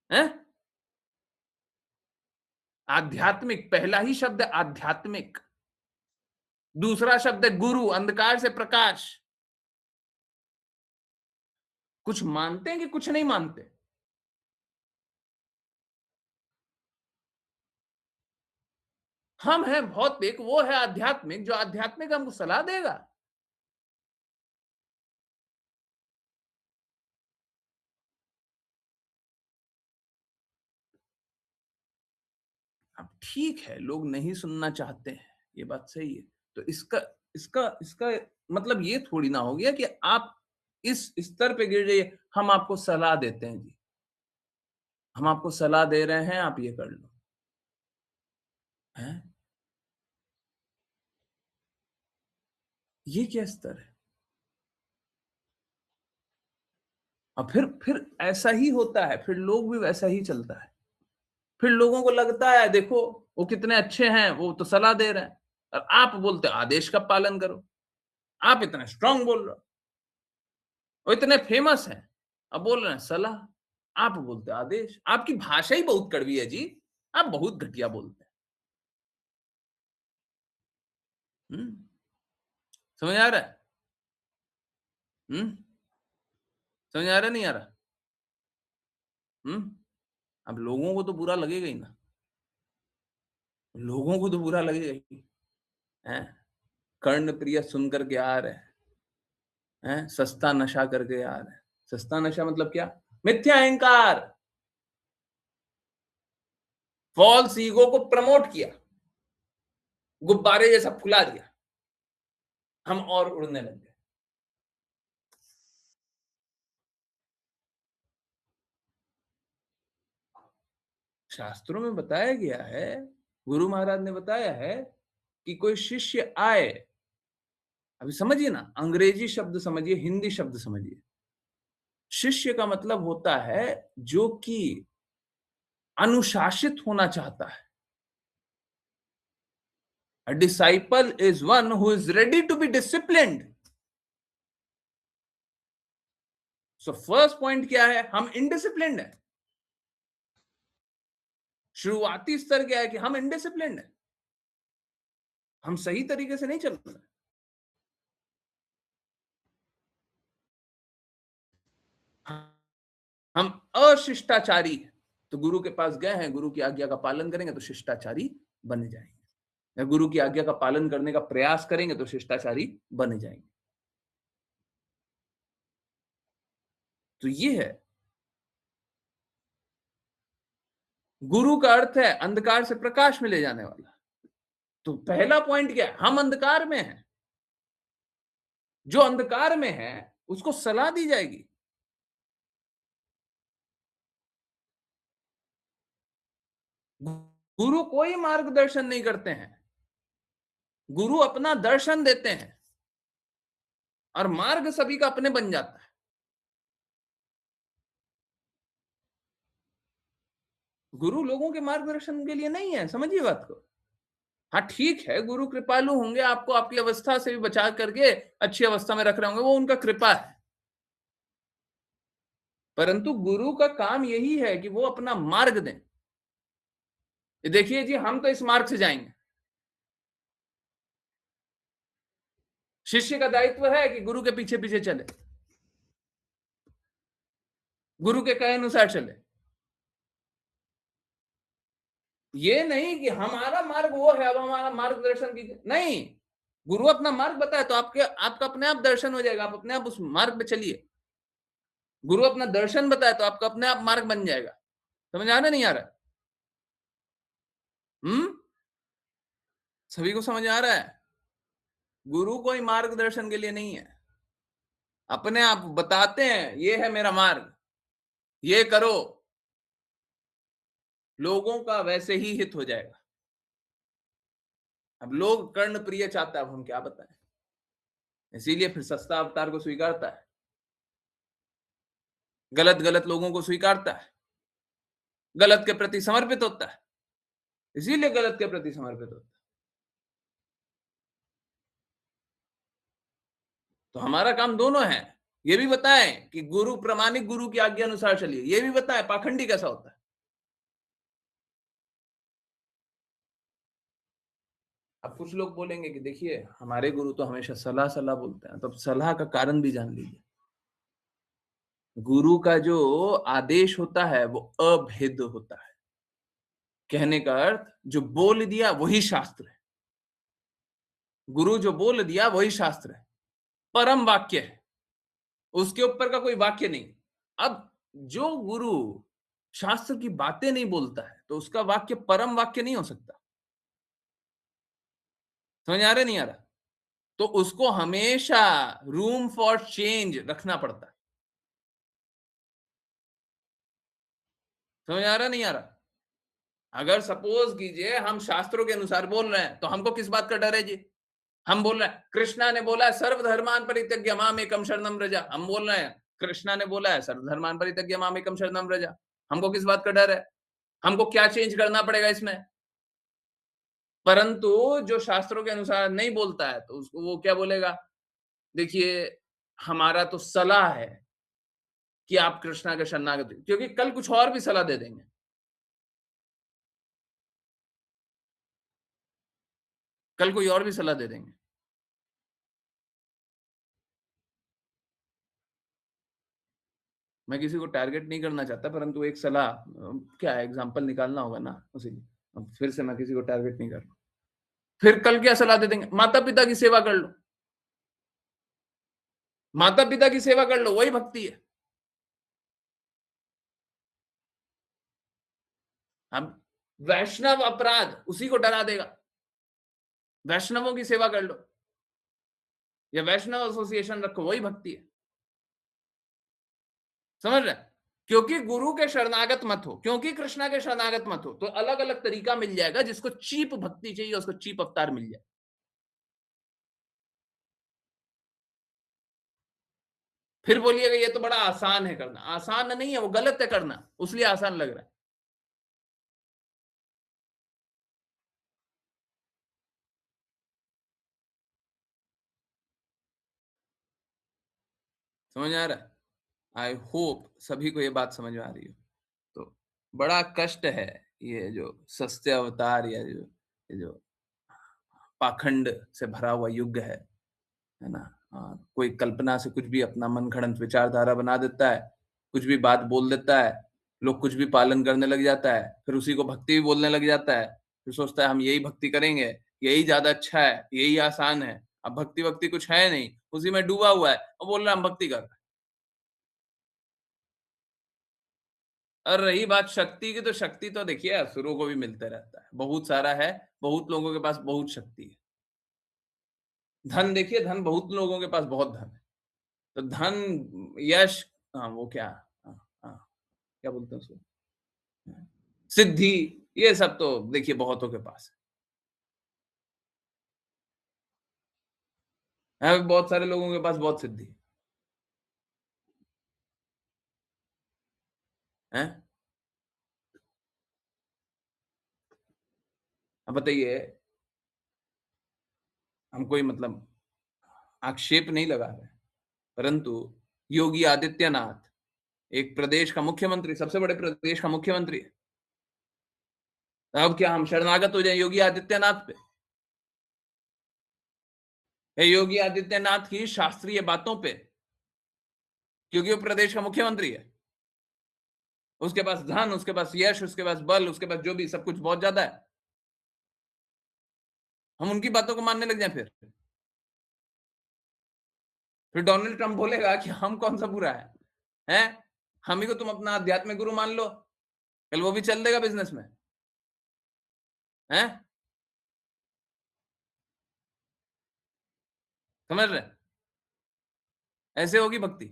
है। आध्यात्मिक, पहला ही शब्द आध्यात्मिक, दूसरा शब्द है गुरु, अंधकार से प्रकाश। कुछ मानते हैं कि कुछ नहीं मानते? हम हैं भौतिक, वो है आध्यात्मिक, जो आध्यात्मिक हमको सलाह देगा। अब ठीक है, लोग नहीं सुनना चाहते हैं, ये बात सही है। तो इसका इसका इसका मतलब ये थोड़ी ना हो गया कि आप इस स्तर पे गिर जाइए। हम आपको सलाह देते हैं जी, हम आपको सलाह दे रहे हैं, आप ये कर लो। हैं? ये क्या स्तर है? और फिर ऐसा ही होता है, फिर लोग भी वैसा ही चलता है। फिर लोगों को लगता है देखो वो कितने अच्छे हैं, वो तो सलाह दे रहे हैं, और आप बोलते आदेश का पालन करो। आप इतने स्ट्रांग बोल रहे हो, वो इतने फेमस हैं, अब बोल रहे हैं सलाह, आप बोलते आदेश। आपकी भाषा ही बहुत कड़वी है जी, आप बहुत घटिया बोलते हैं। समझ आ रहा है? हम्म समझ आ रहा नहीं आ रहा? अब लोगों को तो बुरा लगेगा ही ना, लोगों को तो बुरा लगेगा ही। हैं? कर्ण प्रिय सुन करके आ रहे हैं, सस्ता नशा करके आ रहे हैं। सस्ता नशा मतलब क्या? मिथ्या अहंकार, फॉल्स ईगो को प्रमोट किया, गुब्बारे जैसा फुला दिया, हम और उड़ने लग गए। शास्त्रों में बताया गया है, गुरु महाराज ने बताया है कि कोई शिष्य आए, अभी समझिए ना, अंग्रेजी शब्द समझिए, हिंदी शब्द समझिए। शिष्य का मतलब होता है जो कि अनुशासित होना चाहता है। A disciple is one who is ready to be disciplined. So first point क्या है? हम इनडिसिप्लिन्ड है। शुरुआती स्तर क्या है कि हम इनडिसिप्लिन्ड है, हम सही तरीके से नहीं चल रहे। हम अशिष्टाचारी, तो गुरु के पास गए हैं, गुरु की आज्ञा का पालन करेंगे तो शिष्टाचारी बन जाएंगे, या गुरु की आज्ञा का पालन करने का प्रयास करेंगे तो शिष्टाचारी बन जाएंगे। तो ये है गुरु का अर्थ है अंधकार से प्रकाश में ले जाने वाला। तो पहला पॉइंट क्या है? हम अंधकार में हैं, जो अंधकार में है उसको सलाह दी जाएगी। गुरु कोई मार्गदर्शन नहीं करते हैं, गुरु अपना दर्शन देते हैं, और मार्ग सभी का अपने बन जाता है। गुरु लोगों के मार्गदर्शन के लिए नहीं है, समझिए बात को। हाँ ठीक है, गुरु कृपालु होंगे, आपको आपकी अवस्था से भी बचा करके अच्छी अवस्था में रख रहे होंगे, वो उनका कृपा है। परंतु गुरु का काम यही है कि वो अपना मार्ग दें। देखिए जी, हम तो इस मार्ग से जाएंगे, शिष्य का दायित्व है कि गुरु के पीछे पीछे चले, गुरु के कहे अनुसार चले। ये नहीं कि हमारा मार्ग वो है, अब हमारा मार्गदर्शन कीजिए, नहीं। गुरु अपना मार्ग बताए तो आपका अपने आप दर्शन हो जाएगा, आप अपने आप उस मार्ग पे चलिए। गुरु अपना दर्शन बताए तो आपका अपने आप मार्ग बन जाएगा। समझ आ रहा नहीं आ रहा? सभी को समझ आ रहा है? गुरु कोई मार्गदर्शन के लिए नहीं है, अपने आप बताते हैं ये है मेरा मार्ग, ये करो, लोगों का वैसे ही हित हो जाएगा। अब लोग कर्ण प्रिय चाहता है, अब हम क्या बताएं। इसीलिए फिर सस्ता अवतार को स्वीकारता है, गलत गलत लोगों को स्वीकारता है, गलत के प्रति समर्पित होता है, इसीलिए गलत के प्रति समर्पित होता है। तो हमारा काम दोनों है, ये भी बताएं कि गुरु प्रमाणिक गुरु की आज्ञा अनुसार चलिए, ये भी बताएं पाखंडी कैसा होता है। अब कुछ लोग बोलेंगे कि देखिए हमारे गुरु तो हमेशा सलाह सलाह बोलते हैं, तो अब सलाह का कारण भी जान लीजिए। गुरु का जो आदेश होता है वो अभेद होता है। कहने का अर्थ जो बोल दिया वही शास्त्र है, गुरु जो बोल दिया वही शास्त्र है, परम वाक्य है, उसके ऊपर का कोई वाक्य नहीं। अब जो गुरु शास्त्र की बातें नहीं बोलता है तो उसका वाक्य परम वाक्य नहीं हो सकता। समझ आ रहा नहीं आ रहा? तो उसको हमेशा रूम फॉर चेंज रखना पड़ता है। समझ आ रहा नहीं आ रहा? अगर सपोज कीजिए हम शास्त्रों के अनुसार बोल रहे हैं तो हमको किस बात का डर है जी? हम बोल रहे हैं कृष्णा ने बोला है सर्वधर्मान परित्यज्य माम एकम शरणम व्रजा, हम बोल रहे हैं कृष्णा ने बोला है सर्वधर्मान परित्यज्य माम एकम शरणम व्रजा, हमको किस बात का डर है? हमको क्या चेंज करना पड़ेगा इसमें? परंतु जो शास्त्रों के अनुसार नहीं बोलता है तो उसको वो क्या बोलेगा? देखिए हमारा तो सलाह है कि आप कृष्णा के शरणागत, क्योंकि कल कुछ और भी सलाह दे देंगे। कल कोई और भी सलाह दे देंगे। मैं किसी को टारगेट नहीं करना चाहता, परंतु एक सलाह क्या एग्जांपल निकालना होगा ना, उसीलिए अब फिर से मैं किसी को टारगेट नहीं कर रहा। फिर कल क्या सलाह दे देंगे? माता पिता की सेवा कर लो, माता पिता की सेवा कर लो, वही भक्ति है। अब वैष्णव अपराध उसी को डरा देगा, वैष्णवों की सेवा कर लो या वैष्णव एसोसिएशन रखो, वही भक्ति है। समझ रहे? क्योंकि गुरु के शरणागत मत हो, क्योंकि कृष्णा के शरणागत मत हो, तो अलग अलग तरीका मिल जाएगा। जिसको चीप भक्ति चाहिए उसको चीप अवतार मिल जाए। फिर बोलिएगा ये तो बड़ा आसान है करना, आसान नहीं है, वो गलत है करना, उसलिए आसान लग रहा है। समझ आ रहा है? आई होप सभी को ये बात समझ में आ रही हो। तो बड़ा कष्ट है ये जो सस्ते अवतार या ये जो पाखंड से भरा हुआ युग है ना? कोई कल्पना से कुछ भी अपना मन घड़ंत विचारधारा बना देता है, कुछ भी बात बोल देता है, लोग कुछ भी पालन करने लग जाता है, फिर उसी को भक्ति भी बोलने लग जाता है, फिर सोचता है हम यही भक्ति करेंगे, यही ज्यादा अच्छा है, यही आसान है। अब भक्ति वक्ति कुछ है नहीं, उसी में डूबा हुआ है और बोल रहा है हम भक्ति कर रहे हैं। और रही बात शक्ति की, तो शक्ति तो देखिए असुरों को भी मिलते रहता है, बहुत सारा है, बहुत लोगों के पास बहुत शक्ति है। धन देखिए, धन बहुत लोगों के पास बहुत धन है, तो धन, यश, वो क्या, हाँ, हाँ, क्या बोलते हैं उसको, सिद्धि, ये सब तो देखिए बहुतों के पास है, बहुत सारे लोगों के पास बहुत सिद्धि है। अब बताइए, हम कोई मतलब आक्षेप नहीं लगा रहे, परंतु योगी आदित्यनाथ एक प्रदेश का मुख्यमंत्री, सबसे बड़े प्रदेश का मुख्यमंत्री है। अब क्या हम शरणागत हो जाए योगी आदित्यनाथ पे? ये योगी आदित्यनाथ की शास्त्रीय बातों पे, क्योंकि वो प्रदेश का मुख्यमंत्री है। उसके पास धन, उसके पास यश, उसके पास बल, उसके पास जो भी सब कुछ बहुत ज्यादा है। हम उनकी बातों को मानने लग जाए फिर डोनाल्ड ट्रंप बोलेगा कि हम कौन सा बुरा है? हैं? हम ही को तुम अपना आध्यात्मिक गुरु मान लो, कल वो भी चल देगा बिजनेस में। हैं? समझ रहे? ऐसे होगी भक्ति।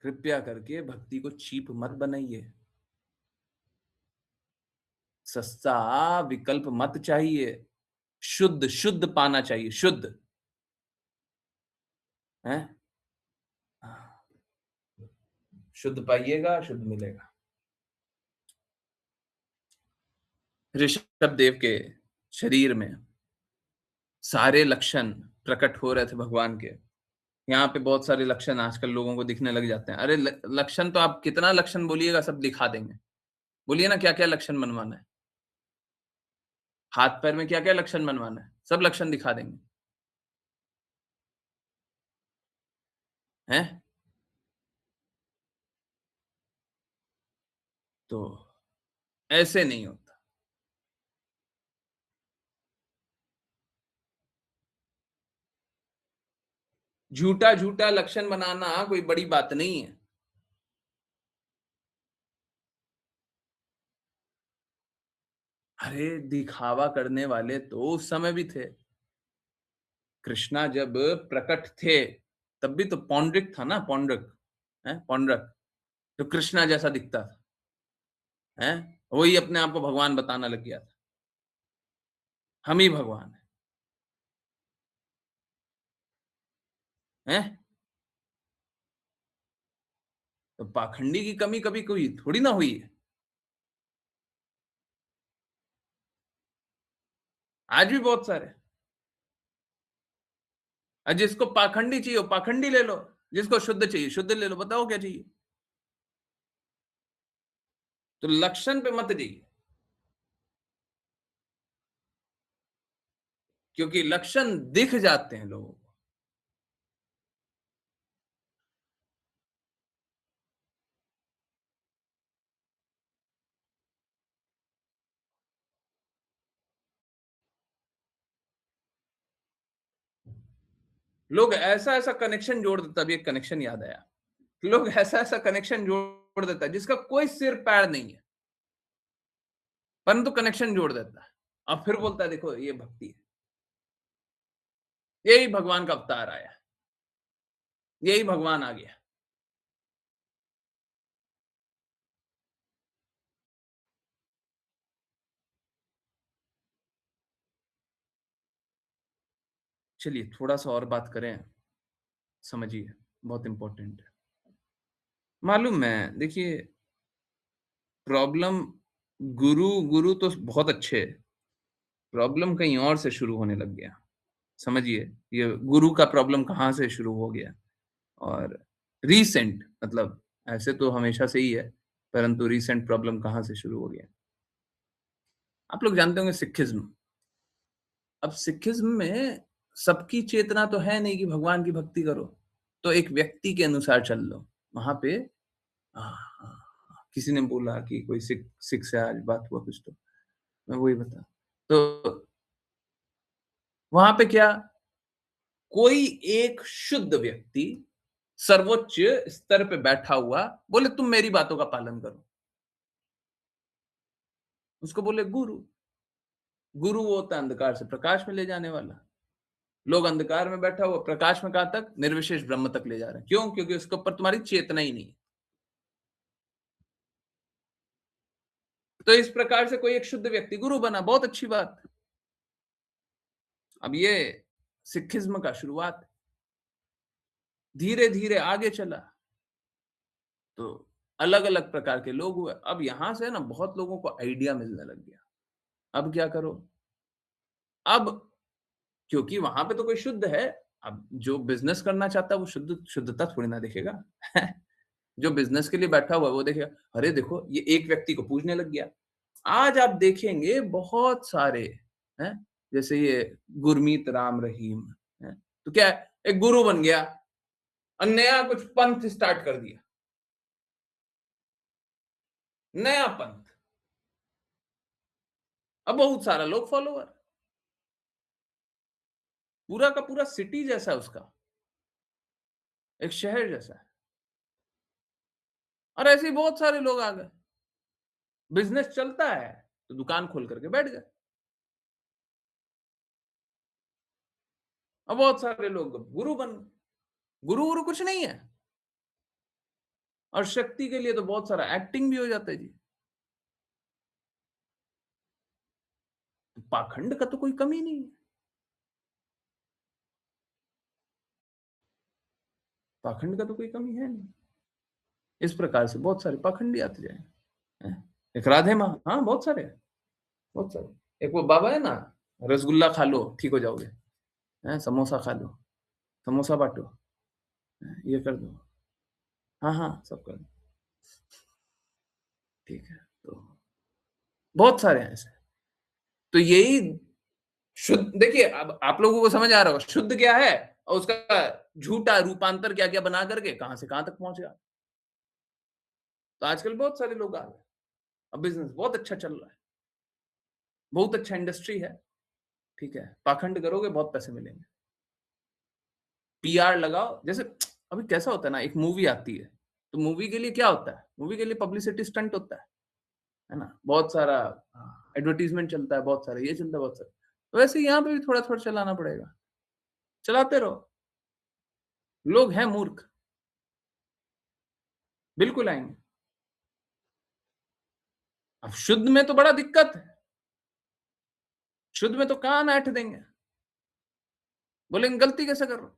कृपया करके भक्ति को चीप मत बनाइए। सस्ता विकल्प मत चाहिए। शुद्ध शुद्ध पाना चाहिए, शुद्ध। हैं? शुद्ध पाइएगा, शुद्ध मिलेगा। ऋषभ देव के शरीर में सारे लक्षण प्रकट हो रहे थे भगवान के। यहाँ पे बहुत सारे लक्षण आजकल लोगों को दिखने लग जाते हैं। अरे लक्षण तो आप कितना लक्षण बोलिएगा, सब दिखा देंगे। बोलिए ना क्या क्या लक्षण बनवाना है। हाथ पैर में क्या क्या लक्षण बनवाना है, सब लक्षण दिखा देंगे। हैं? तो ऐसे नहीं होता। झूठा झूठा लक्षण बनाना कोई बड़ी बात नहीं है। अरे दिखावा करने वाले तो उस समय भी थे। कृष्णा जब प्रकट थे तब भी तो पौंड्रिक था ना, पौंड्रक है, पौंड्रक जो कृष्णा जैसा दिखता था। है, वही अपने आप को भगवान बताना लग गया था। हम ही भगवान हैं। तो पाखंडी की कमी कभी कोई थोड़ी ना हुई है। आज भी बहुत सारे। और जिसको पाखंडी चाहिए वो पाखंडी ले लो, जिसको शुद्ध चाहिए शुद्ध ले लो। बताओ क्या चाहिए? तो लक्षण पे मत जाइए, क्योंकि लक्षण दिख जाते हैं लोगों को। लोग ऐसा ऐसा कनेक्शन जोड़ देता, अभी एक कनेक्शन याद आया। लोग ऐसा ऐसा कनेक्शन जोड़ देता है जिसका कोई सिर पैर नहीं है, परंतु कनेक्शन जोड़ देता है और फिर बोलता है देखो ये भक्ति है, यही भगवान का अवतार आया, यही भगवान आ गया। चलिए थोड़ा सा और बात करें, समझिए, बहुत इंपॉर्टेंट है। मालूम है, देखिए, प्रॉब्लम गुरु गुरु तो बहुत अच्छे, प्रॉब्लम कहीं और से शुरू होने लग गया। समझिए, ये गुरु का प्रॉब्लम कहाँ से शुरू हो गया। और रीसेंट मतलब ऐसे तो हमेशा से ही है, परंतु रीसेंट प्रॉब्लम कहाँ से शुरू हो गया। आप लोग जानते होंगे सिखिज्म। अब सिखिज्म में सबकी चेतना तो है नहीं कि भगवान की भक्ति करो, तो एक व्यक्ति के अनुसार चल लो। वहां पे हाँ, हाँ, हाँ, किसी ने बोला कि कोई सिख सिख से आज बात हुआ कुछ, तो मैं वही बता। तो वहां पे क्या, कोई एक शुद्ध व्यक्ति सर्वोच्च स्तर पे बैठा हुआ बोले तुम मेरी बातों का पालन करो, उसको बोले गुरु। गुरु वो होता है अंधकार से प्रकाश में ले जाने वाला। लोग अंधकार में बैठा हुआ प्रकाश में कहां तक, निर्विशेष ब्रह्म तक ले जा रहे हैं। क्यों? क्योंकि उसके ऊपर तुम्हारी चेतना ही नहीं है। तो इस प्रकार से कोई एक शुद्ध व्यक्ति गुरु बना, बहुत अच्छी बात। अब ये सिखिज्म का शुरुआत धीरे धीरे आगे चला, तो अलग अलग प्रकार के लोग हुए। अब यहां से ना बहुत लोगों को आइडिया मिलने लग गया, अब क्या करो। अब क्योंकि वहां पे तो कोई शुद्ध है, अब जो बिजनेस करना चाहता है वो शुद्धता थोड़ी ना देखेगा। जो बिजनेस के लिए बैठा हुआ है वो देखेगा, अरे देखो ये एक व्यक्ति को पूजने लग गया, आज आप देखेंगे बहुत सारे हैं, जैसे ये गुरमीत राम रहीम है, तो क्या है, एक गुरु बन गया और नया कुछ पंथ स्टार्ट कर दिया, नया पंथ, अब बहुत सारा लोग फॉलोवर, पूरा का पूरा सिटी जैसा है उसका, एक शहर जैसा है, और ऐसे ही बहुत सारे लोग आ गए, बिजनेस चलता है तो दुकान खोल करके बैठ गए, अब बहुत सारे लोग गुरु बन गए, गुरु गुरु कुछ नहीं है, और शक्ति के लिए तो बहुत सारा एक्टिंग भी हो जाता है जी। तो पाखंड का तो कोई कमी नहीं है, पाखंड का तो कोई कमी है नहीं। इस प्रकार से बहुत सारे पाखंडी आते जाएंगे, एक राधे माँ, हाँ बहुत सारे हैं, बहुत सारे। एक वो बाबा है ना, रसगुल्ला खा लो ठीक हो जाओगे, समोसा खा लो, समोसा बांटो, ये कर दो, हाँ हाँ सब कर दो, ठीक है। तो बहुत सारे हैं ऐसे। तो यही शुद्ध, देखिए अब आप लोगों को समझ आ रहा होगा शुद्ध क्या है और उसका झूठा रूपांतर क्या क्या बना करके कहां से कहां तक पहुंच गया। तो आजकल बहुत सारे लोग आ गए, अब बिजनेस बहुत अच्छा चल रहा है, बहुत अच्छा इंडस्ट्री है, ठीक है, पाखंड करोगे बहुत पैसे मिलेंगे, पीआर लगाओ, जैसे अभी कैसा होता है ना, एक मूवी आती है तो मूवी के लिए क्या होता है, मूवी के लिए पब्लिसिटी स्टंट होता है ना, बहुत सारा एडवर्टीजमेंट चलता है, बहुत सारा ये चलता है, बहुत सारा, तो वैसे यहाँ पे भी थोड़ा थोड़ा चलाना पड़ेगा, चलाते रहो, लोग हैं मूर्ख, बिल्कुल आएंगे। अब शुद्ध में तो बड़ा दिक्कत है, शुद्ध में तो कान ऐंठ देंगे, बोलेंगे गलती कैसे कर रहे हो,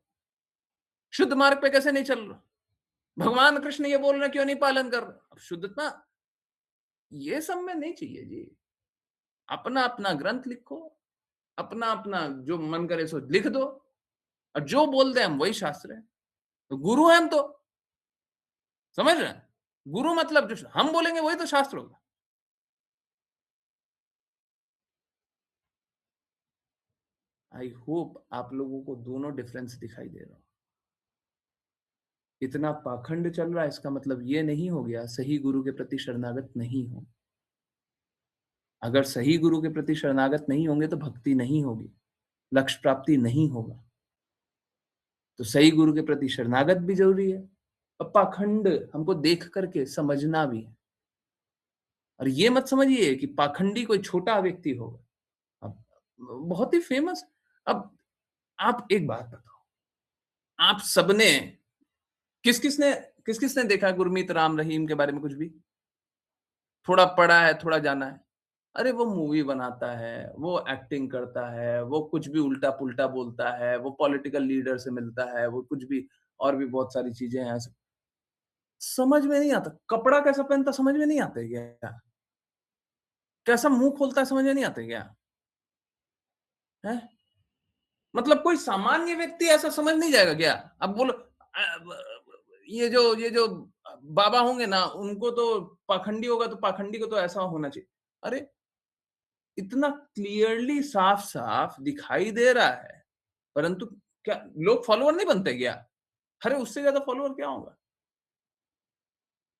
शुद्ध मार्ग पे कैसे नहीं चल रहा, भगवान कृष्ण ये बोल रहे क्यों नहीं पालन कर रहे। अब शुद्धता ये सब में नहीं चाहिए जी, अपना अपना ग्रंथ लिखो, अपना अपना जो मन करे सो लिख दो, और जो बोल दे हम वही शास्त्र है, तो गुरु है हम तो, समझ रहे हैं, गुरु मतलब जो हम बोलेंगे वही तो शास्त्र होगा। आई होप आप लोगों को दोनों डिफरेंस दिखाई दे रहा हो। इतना पाखंड चल रहा है, इसका मतलब ये नहीं हो गया सही गुरु के प्रति शरणागत नहीं हो। अगर सही गुरु के प्रति शरणागत नहीं होंगे तो भक्ति नहीं होगी, लक्ष्य प्राप्ति नहीं होगा। तो सही गुरु के प्रति शरणागत भी जरूरी है, और पाखंड हमको देख करके समझना भी है। और ये मत समझिए कि पाखंडी कोई छोटा व्यक्ति होगा, अब बहुत ही फेमस। अब आप एक बात बताओ, आप सबने किस किसने देखा गुरमीत राम रहीम के बारे में कुछ भी, थोड़ा पढ़ा है, थोड़ा जाना है। अरे वो मूवी बनाता है, वो एक्टिंग करता है, वो कुछ भी उल्टा-पुल्टा बोलता है, वो पॉलिटिकल लीडर से मिलता है, वो कुछ भी और भी बहुत सारी चीज़ें हैं ऐसे। समझ में नहीं आता, कपड़ा कैसा पहनता समझ में नहीं आता है क्या? कैसा मुँह खोलता है समझ में नहीं आता है क्या? हैं? मतलब कोई सामान्य व्यक्ति ऐसा समझ नहीं जाएगा क्या? अब बोलो ये जो बाबा होंगे ना, उनको तो पाखंडी होगा तो पाखंडी को तो ऐसा होना चाहिए। अरे! इतना क्लियरली साफ-साफ दिखाई दे रहा है, परंतु क्या लोग फॉलोवर नहीं बनते क्या? अरे उससे ज़्यादा फॉलोवर क्या होगा?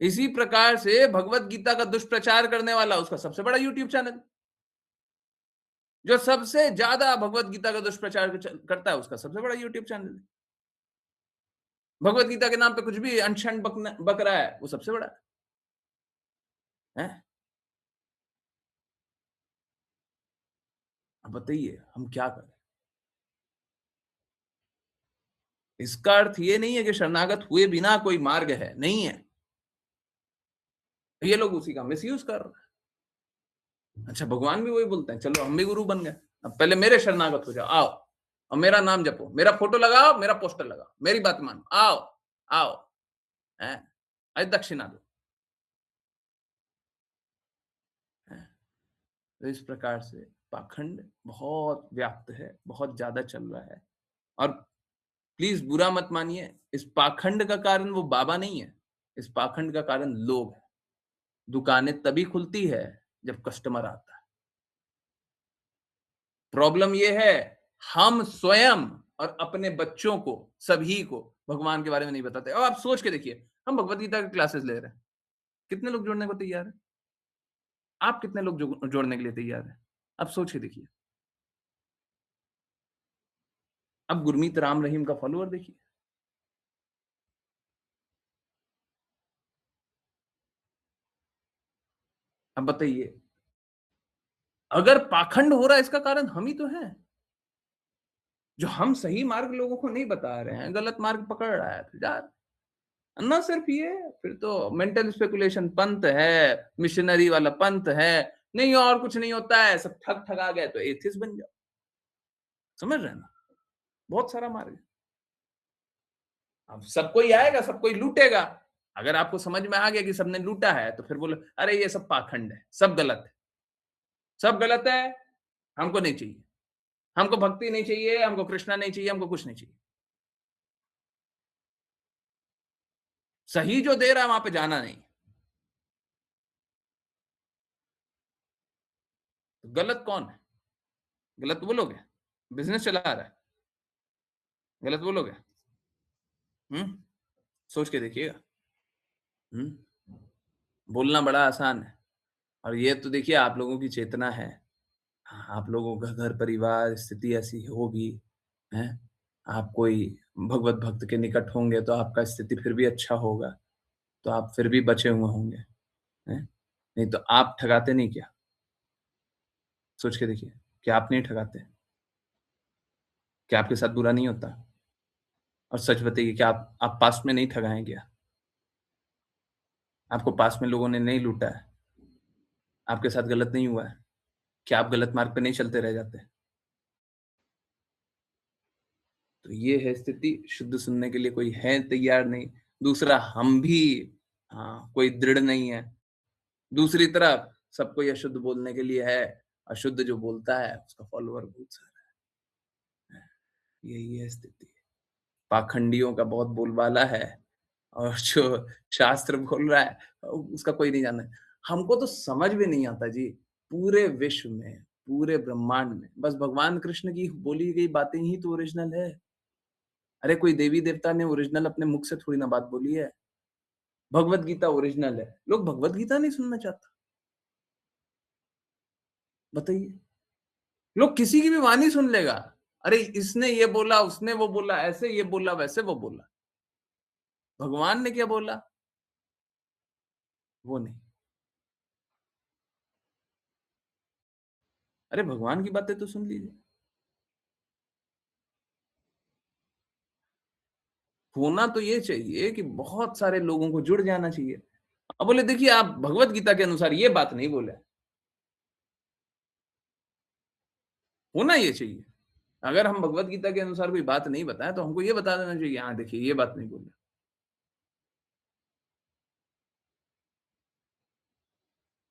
इसी प्रकार से भगवत गीता का दुष्प्रचार करने वाला उसका सबसे बड़ा यूट्यूब चैनल, जो सबसे ज़्यादा भगवत गीता का दुष्प्रचार करता है उसका सबसे बड़ा यूट्यूब चैनल है। भगवत गीता के नाम पे कुछ भी अनशन बक रहा है, वो सबसे बड़ा है। अब बताइए हम क्या करें? इसका अर्थ ये नहीं है कि शरणागत हुए बिना कोई मार्ग है, नहीं है। ये लोग उसी का मिसयूज कर रहे हैं। अच्छा भगवान भी वही बोलते हैं, चलो हम भी गुरु बन गए, अब पहले मेरे शरणागत हो जाओ, आओ और मेरा नाम जपो, मेरा फोटो लगाओ, मेरा पोस्टर लगाओ, मेरी बात मानो, आओ आओ, हैं, अरे दक्षिणा दो, हैं। तो इस प्रकार से पाखंड बहुत व्याप्त है, बहुत ज्यादा चल रहा है। और प्लीज बुरा मत मानिए, इस पाखंड का कारण वो बाबा नहीं है, इस पाखंड का कारण लोग है। दुकानें तभी खुलती है जब कस्टमर आता है। प्रॉब्लम ये है, हम स्वयं और अपने बच्चों को, सभी को भगवान के बारे में नहीं बताते। अब आप सोच के देखिए, हम भगवत गीता की क्लासेस ले रहे हैं, कितने लोग जुड़ने को तैयार है? आप कितने लोग जोड़ने के लिए तैयार है? आप सोच के देखिए। अब गुरमीत राम रहीम का फॉलोअर देखिए। अब बताइए, अगर पाखंड हो रहा है इसका कारण हम ही तो हैं। जो हम सही मार्ग लोगों को नहीं बता रहे हैं, गलत मार्ग पकड़ रहा है, तो यार ना सिर्फ ये, फिर तो मेंटल स्पेकुलेशन पंथ है, मिशनरी वाला पंथ है, नहीं और कुछ नहीं होता है, सब ठग ठगा गए तो एथिस्ट बन जाओ। समझ रहे हैं ना? बहुत सारा मार्ग है। अब सब कोई आएगा, सब कोई लूटेगा। अगर आपको समझ में आ गया कि सबने लूटा है, तो फिर बोलो अरे ये सब पाखंड है, सब गलत है, सब गलत है, हमको नहीं चाहिए, हमको भक्ति नहीं चाहिए, हमको कृष्णा नहीं चाहिए, हमको कुछ नहीं चाहिए। सही जो दे रहा है वहां पे जाना नहीं। तो गलत कौन है? गलत बोलोगे? बिजनेस चला रहा है, गलत बोलोगे? सोच के देखिएगा। बोलना बड़ा आसान है, और ये तो देखिए आप लोगों की चेतना है। आप लोगों का घर परिवार स्थिति ऐसी होगी, हैं? आप कोई भगवत भक्त के निकट होंगे तो आपका स्थिति फिर भी अच्छा होगा, तो आप फिर भी बचे हुए होंगे, हैं? नहीं तो आप ठगाते नहीं क्या? सोच के देखिए, क्या आप नहीं ठगाते? क्या आपके साथ बुरा नहीं होता? और सच बताइए, क्या आप पास्ट में नहीं ठगाए क्या? आपको पास्ट में लोगों ने नहीं लूटा है? आपके साथ गलत नहीं हुआ है? क्या आप गलत मार्ग पे नहीं चलते रह जाते? तो ये है स्थिति। शुद्ध सुनने के लिए कोई है तैयार नहीं। दूसरा, हम भी कोई दृढ़ नहीं है। दूसरी तरफ सब कोई अशुद्ध बोलने के लिए है, अशुद्ध जो बोलता है उसका फॉलोअर बहुत सारा है। यही है स्थिति। पाखंडियों का बहुत बोलबाला है, और जो शास्त्र बोल रहा है उसका कोई नहीं जाना है। हमको तो समझ में नहीं आता जी, पूरे विश्व में, पूरे ब्रह्मांड में बस भगवान कृष्ण की बोली गई बातें ही तो ओरिजिनल है। अरे कोई देवी देवता ने ओरिजिनल अपने मुख से थोड़ी ना बात बोली है। भगवत गीता ओरिजिनल है, लोग भगवत गीता नहीं सुनना चाहता। बताइए, लोग किसी की भी वाणी सुन लेगा। अरे इसने ये बोला, उसने वो बोला, ऐसे ये बोला, वैसे वो बोला। भगवान ने क्या बोला वो नहीं। अरे भगवान की बातें तो सुन लीजिए। होना तो ये चाहिए कि बहुत सारे लोगों को जुड़ जाना चाहिए। अब बोले देखिए, आप भगवत गीता के अनुसार ये बात नहीं बोले, होना ये चाहिए। अगर हम भगवत गीता के अनुसार कोई बात नहीं बताएं तो हमको ये बता देना चाहिए, हाँ देखिए ये बात नहीं बोले।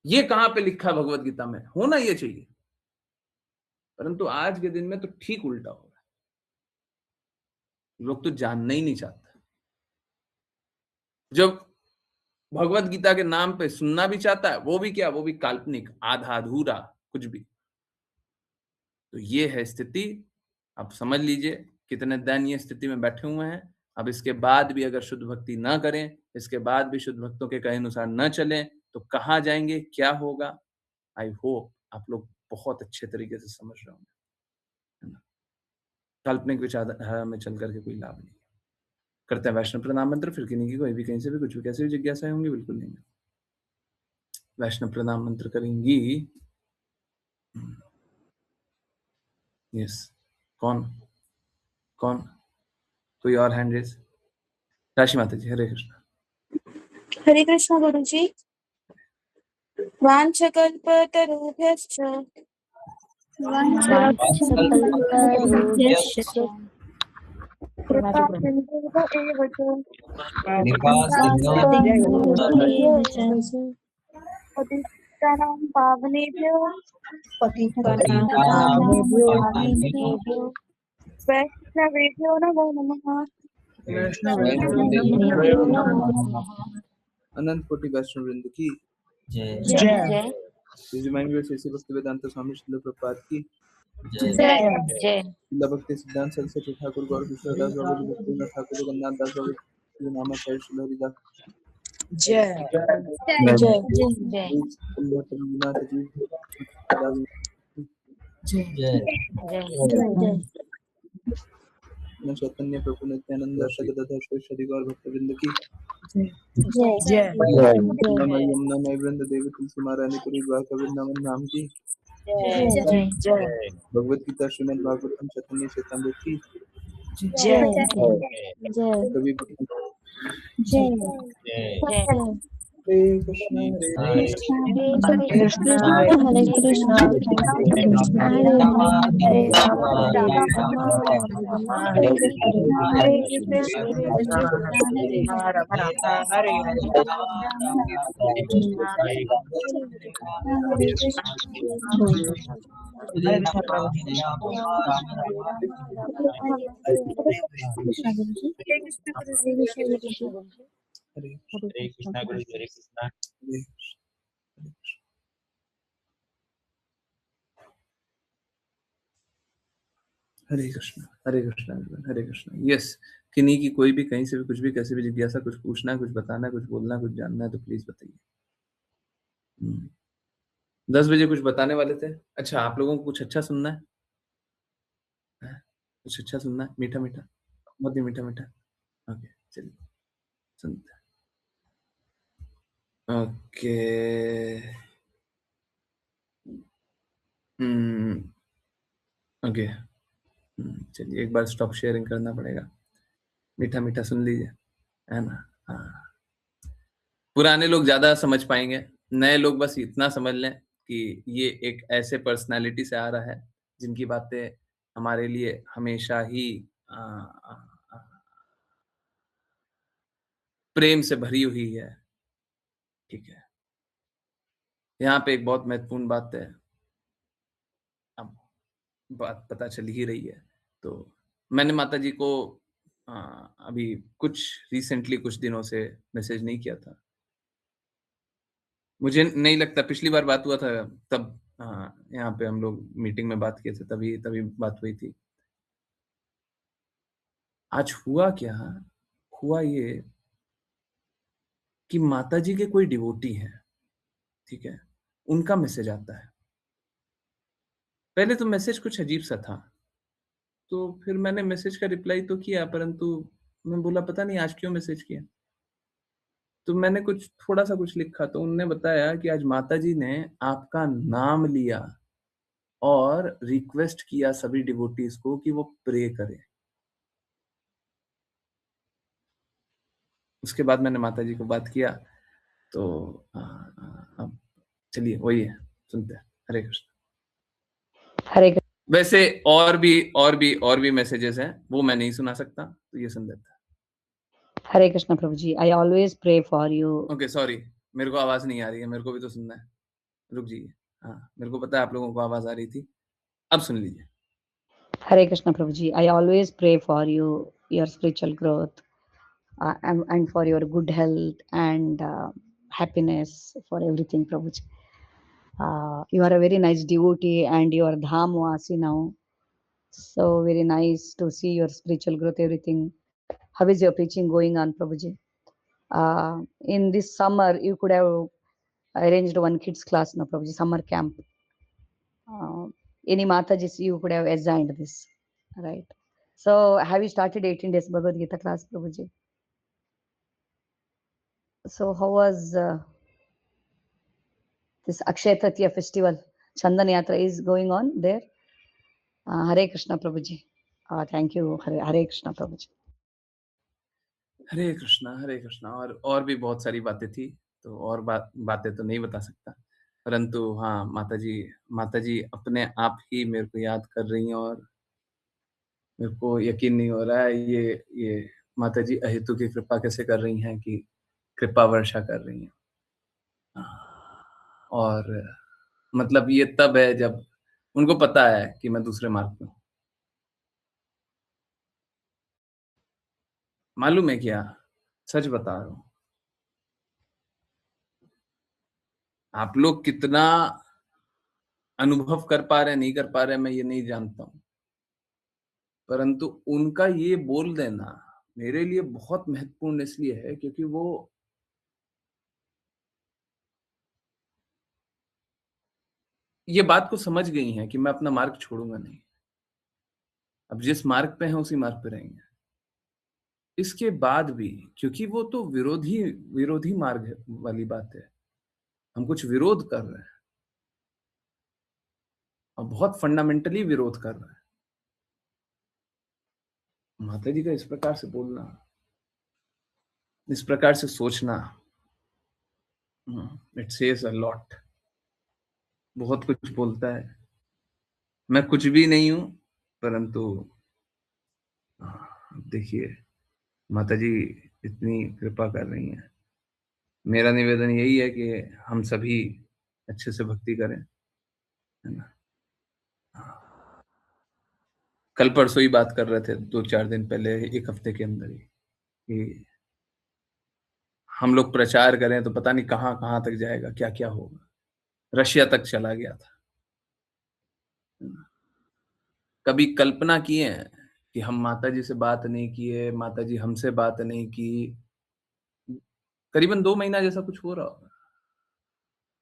ये कहां पे लिखा भगवत गीता में, होना ये चाहिए। परंतु आज के दिन में तो ठीक उल्टा हो रहा है। लोग तो जानना ही नहीं चाहते। जब भगवत गीता के नाम पे सुनना भी चाहता है, वो भी क्या, वो भी काल्पनिक, आधा अधूरा, कुछ भी। तो ये है स्थिति। आप समझ लीजिए कितने दयनीय स्थिति में बैठे हुए हैं। अब इसके बाद भी अगर शुद्ध भक्ति ना करें, इसके बाद भी शुद्ध भक्तों के कहे अनुसार न चलें, तो कहाँ जाएंगे, क्या होगा? आई होप आप लोग बहुत अच्छे तरीके से समझ रहे होंगे, है ना? काल्पनिक विचारधारा में चल करके कोई लाभ नहीं। करते हैं वैष्णव प्रणाम मंत्र, फिर किन्हीं की कोई भी कहीं से भी कुछ भी कैसे भी जिज्ञासाएं होंगी, बिल्कुल नहीं। वैष्णव प्रणाम मंत्र करेंगी। यस, कौन कौन? कोई और हैंड रेज? राशि माता जी, हरे कृष्ण। हरे कृष्ण गुरु जी। वाञ्छकल्पतरुभ्यश्च कृपासिन्धुभ्य एव च पतितानां पावनेभ्यो वैष्णवेभ्यो नमो नमः। अनंत कोटि वैष्णव वृंद की जय। Please remind me of Sri Bhaktivedanta Swami Srila Prabhupada की जय शिला भक्ति सिद्धांत सरस्वती ठाकुर गौर किशोरदास बाबा जी भक्तिनाथ ठाकुर जगन्नाथ दास बाबा जी नामा चाहे श्री हरिदास रघुनाथ जी दास जय मैं चैतन्य प्रभु नित्यानंद सगदाधर श्री गौर भक्तवृंद की नमः यमुना मय वृंद देवी तुलसी महारानी पुरी द्वारका वृंदावन धाम की भगवत गीता श्रीमद् भागवतम चैतन्य चैतन्य की कवि हरे कृष्ण हरे कृष्ण हरे राम हरे राम हरे हरे कृष्णा गुरु हरे कृष्णा। हरे हरे कृष्ण हरे कृष्ण हरे कृष्ण। यस, किन्हीं की कोई भी कहीं से भी कुछ भी कैसे भी जिज्ञासा, कुछ पूछना है, कुछ बताना है, कुछ बोलना है, कुछ जानना है तो प्लीज बताइए। 10 बजे कुछ बताने वाले थे। अच्छा, आप लोगों को कुछ अच्छा सुनना है? हैं? कुछ अच्छा सुनना है, मीठा मीठा, बहुत ही मीठा मीठा। ओके, चलिए सुनते हैं। ओके, ओके, चलिए एक बार स्टॉप शेयरिंग करना पड़ेगा। मीठा मीठा सुन लीजिए, है ना? हाँ, पुराने लोग ज्यादा समझ पाएंगे, नए लोग बस इतना समझ लें कि ये एक ऐसे पर्सनालिटी से आ रहा है जिनकी बातें हमारे लिए हमेशा ही आ, आ, आ, प्रेम से भरी हुई है। ठीक है, यहाँ पे एक बहुत महत्वपूर्ण बात है, अब बात पता चल ही रही है। तो मैंने माता जी को अभी कुछ रिसेंटली कुछ दिनों से मैसेज नहीं किया था। मुझे नहीं लगता पिछली बार बात हुआ था तब यहाँ पे हम लोग मीटिंग में बात किए थे, तभी तभी बात हुई थी। आज हुआ क्या, हुआ ये कि माता जी के कोई डिवोटी हैं, ठीक है, उनका मैसेज आता है। पहले तो मैसेज कुछ अजीब सा था, तो फिर मैंने मैसेज का रिप्लाई तो किया, परंतु मैं बोला पता नहीं आज क्यों मैसेज किया। तो मैंने कुछ थोड़ा सा कुछ लिखा, तो उन्होंने बताया कि आज माता जी ने आपका नाम लिया और रिक्वेस्ट किया सभी डिवोटीज को कि वो प्रे करें। उसके बाद मैंने माता जी को बात किया, तो अब चलिए वही है, सुनते हैं। हरे कृष्ण। हरे कृष्ण। वैसे और भी मैसेजेस हैं, वो मैं नहीं सुना सकता, तो ये सुन लेता है। Hare Krishna Prabhu ji, I always pray for you. Okay, sorry, मेरे को आवाज नहीं आ रही है, मेरे को भी तो सुनना है। रुक जाइए, हाँ, मेरे को पता है आप लोगों को आवाज आ रही थी, अब सुन लीजिए। Hare Krishna Prabhu ji, I always pray for you, your spiritual growth and for your good health and happiness for everything, Prabhuji. You are a very nice devotee and you are Dham Vasi now. So very nice to see your spiritual growth, everything. How is your preaching going on, Prabhuji? In this summer, you could have arranged one kids class, no, Prabhuji, summer camp. Any Matajis, you could have assigned this, right? So have you started 18 days Bhagavad Gita class, Prabhuji? So how was this Akshaya Tritiya festival? Chandan Yatra is going on there. Hare Krishna Prabhuji. Thank you. Hare Krishna Prabhuji. हरे कृष्णा। और भी बहुत सारी बातें थी, तो और बातें तो नहीं बता सकता, परंतु हाँ, माता जी अपने आप ही मेरे को याद कर रही हैं और मेरे को यकीन नहीं हो रहा है ये माता जी अहेतु की कृपा कैसे कर रही हैं कि कृपा वर्षा कर रही हैं। और मतलब ये तब है जब उनको पता है कि मैं दूसरे मार्ग पे हूँ। मालूम है क्या, सच बता रहा हूँ, आप लोग कितना अनुभव कर पा रहे हैं, नहीं कर पा रहे हैं, मैं ये नहीं जानता हूँ। परंतु उनका ये बोल देना मेरे लिए बहुत महत्वपूर्ण इसलिए है क्योंकि वो ये बात को समझ गई हैं कि मैं अपना मार्ग छोड़ूँगा नहीं। अब जिस मार्ग पे हैं उसी मार्ग पे रहेंगे। इसके बाद भी क्योंकि वो तो विरोधी विरोधी मार्ग है वाली बात है। हम कुछ विरोध कर रहे हैं और बहुत फंडामेंटली विरोध कर रहे हैं। माताजी का इस प्रकार से बोलना, इस प्रकार से सोचना, इट सेज अ लॉट। बहुत कुछ बोलता है। मैं कुछ भी नहीं हूँ, परंतु देखिए माताजी इतनी कृपा कर रही हैं। मेरा निवेदन यही है कि हम सभी अच्छे से भक्ति करें, है ना? कल परसों ही बात कर रहे थे, 2-4 दिन पहले, 1 हफ्ते के अंदर ही, कि हम लोग प्रचार करें तो पता नहीं कहाँ-कहाँ तक जाएगा, क्या-क्या होगा। रशिया तक चला गया था। कभी कल्पना किए हैं कि हम माताजी से बात नहीं किए, माताजी हमसे बात नहीं की। करीबन 2 महीना जैसा कुछ हो रहा होगा।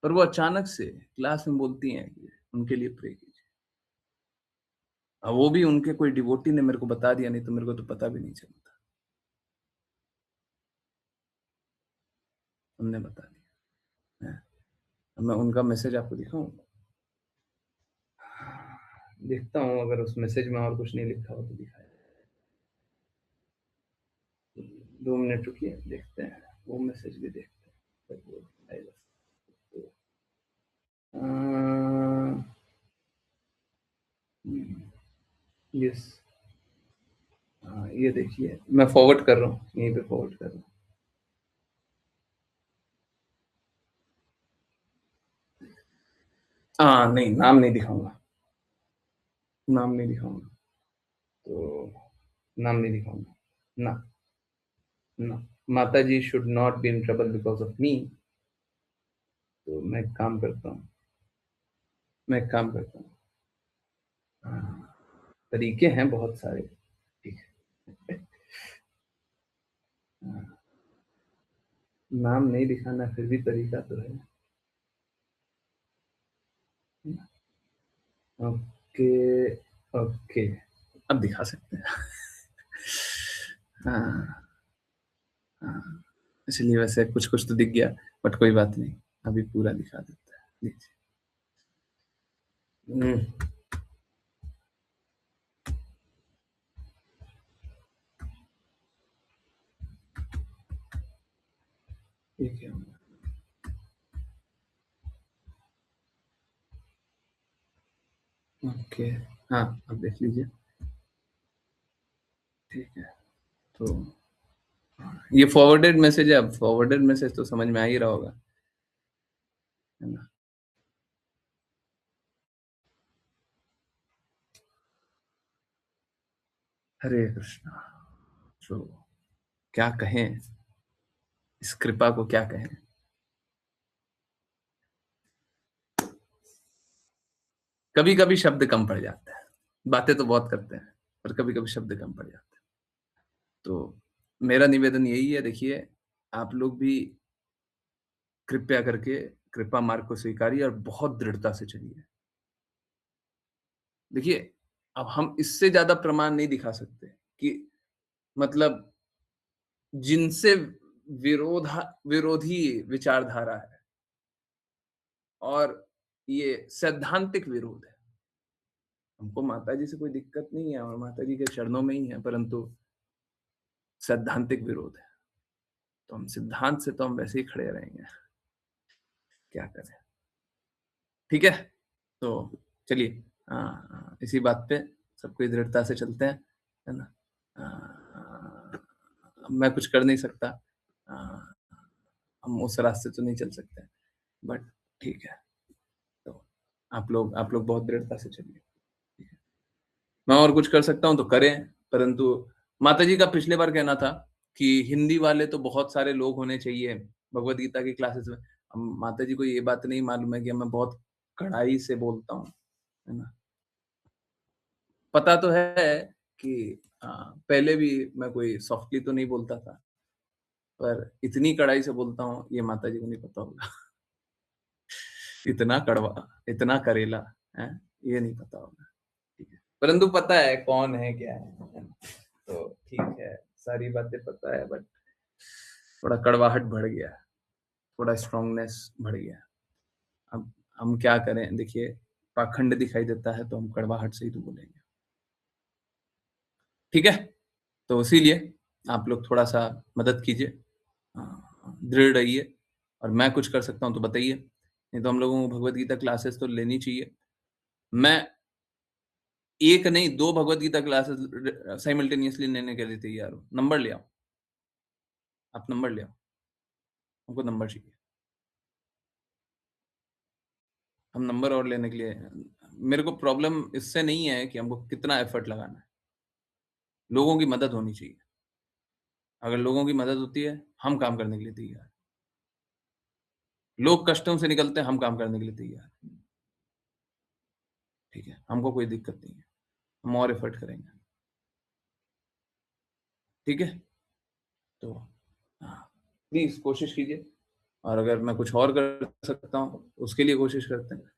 पर वो अचानक से क्लास में बोलती हैं कि उनके लिए प्रे कीजिए। अब वो भी उनके कोई डिवोटी ने मेरे को बता दिया, नहीं तो मेरे को तो पता भी नहीं चलता। उनने बता दिया। हैं। अब मैं उनका मैसेज आपको दिखाऊँ? देखता हूँ अगर उस मैसेज में और कुछ नहीं लिखा हो तो दिखाया। 2 मिनट रुकिए, देखते हैं। वो मैसेज भी देखते हैं। फिर वो आएगा। यस, ये देखिए, मैं फॉरवर्ड कर रहा हूँ, यहीं पे फॉरवर्ड कर रहा हूँ। नहीं, नाम नहीं दिखाऊंगा, नाम नहीं दिखाऊंगा, तो नाम नहीं दिखाऊंगा ना, ना। माता जी should not be in trouble because of me. तो मैं एक काम करता हूँ, तरीके हैं बहुत सारे, ठीक है। नाम नहीं दिखाना फिर भी तरीका तो है। ओके, ओके, अब दिखा सकते हैं। हाँ, हाँ, इसलिए वैसे कुछ कुछ तो दिख गया, बट कोई बात नहीं, अभी पूरा दिखा देता है। देखिए। ये क्या होगा? ओके, हाँ, अब देख लीजिए। ठीक है, तो ये फॉरवर्डेड मैसेज है। अब फॉरवर्डेड मैसेज तो समझ में आ ही रहा होगा, है ना? हरे कृष्णा। तो क्या कहें, इस कृपा को क्या कहें? कभी-कभी शब्द कम पड़ जाते हैं। बातें तो बहुत करते हैं, पर कभी-कभी शब्द कम पड़ जाते हैं। तो मेरा निवेदन यही है, देखिए, आप लोग भी कृपया करके कृपा मार्ग को स्वीकारिए और बहुत दृढ़ता से चलिए। देखिए, अब हम इससे ज़्यादा प्रमाण नहीं दिखा सकते कि मतलब जिनसे विरोधी विचारधारा है और ये सैद्धांतिक विरोध है। हमको माताजी से कोई दिक्कत नहीं है और माताजी के चरणों में ही है, परंतु सैद्धांतिक विरोध है। तो हम सिद्धांत से तो हम वैसे ही खड़े रहेंगे, क्या करें? ठीक है? तो चलिए, इसी बात पे सब कोई दृढ़ता से चलते हैं, है ना? मैं कुछ कर नहीं सकता, हम उस रास्ते तो नहीं चल सकते, बट ठीक है। तो आप लोग बहुत दृढ़ता से चलिए, ठीक है? मैं और कुछ कर सकता हूँ तो करें, परंतु माताजी का पिछले बार कहना था कि हिंदी वाले तो बहुत सारे लोग होने चाहिए भगवद गीता की क्लासेस में। अब माताजी को ये बात नहीं मालूम है कि मैं बहुत कड़ाई से बोलता हूँ, है ना। पता तो है कि पहले भी मैं कोई सॉफ्टली तो नहीं बोलता था, पर इतनी कड़ाई से बोलता हूँ ये माता जी को नहीं पता होगा। इतना कड़वा, इतना करेला, है, ये नहीं पता होगा, ठीक है। परंतु पता है कौन है, क्या है ना? तो ठीक है, सारी बातें पता है, बट थोड़ा कड़वाहट बढ़ गया, थोड़ा स्ट्रांगनेस बढ़ गया। अब हम क्या करें, देखिए पाखंड दिखाई देता है तो हम कड़वाहट से ही तो बोलेंगे, ठीक है। तो इसीलिए आप लोग थोड़ा सा मदद कीजिए, दृढ़ रहिए, और मैं कुछ कर सकता हूँ तो बताइए, नहीं तो हम लोगों को भगवत गीता क्लासेस तो लेनी चाहिए। मैं एक नहीं 2 भगवत गीता क्लासेस साइमल्टेनियसली लेने के लिए तैयार हूँ। नंबर ले आओ, आप नंबर ले आओ, हमको नंबर चाहिए। हम नंबर और लेने के लिए, मेरे को प्रॉब्लम इससे नहीं है कि हमको कितना एफर्ट लगाना है, लोगों की मदद होनी चाहिए। अगर लोगों की मदद होती है, हम काम करने के लिए तैयार हैं। लोग कष्टों से निकलते हैं, हम काम करने के लिए तैयार हैं, ठीक है। हमको कोई दिक्कत नहीं है, हम और एफर्ट करेंगे, ठीक है। तो हाँ, प्लीज कोशिश कीजिए, और अगर मैं कुछ और कर सकता हूँ उसके लिए कोशिश करते हैं।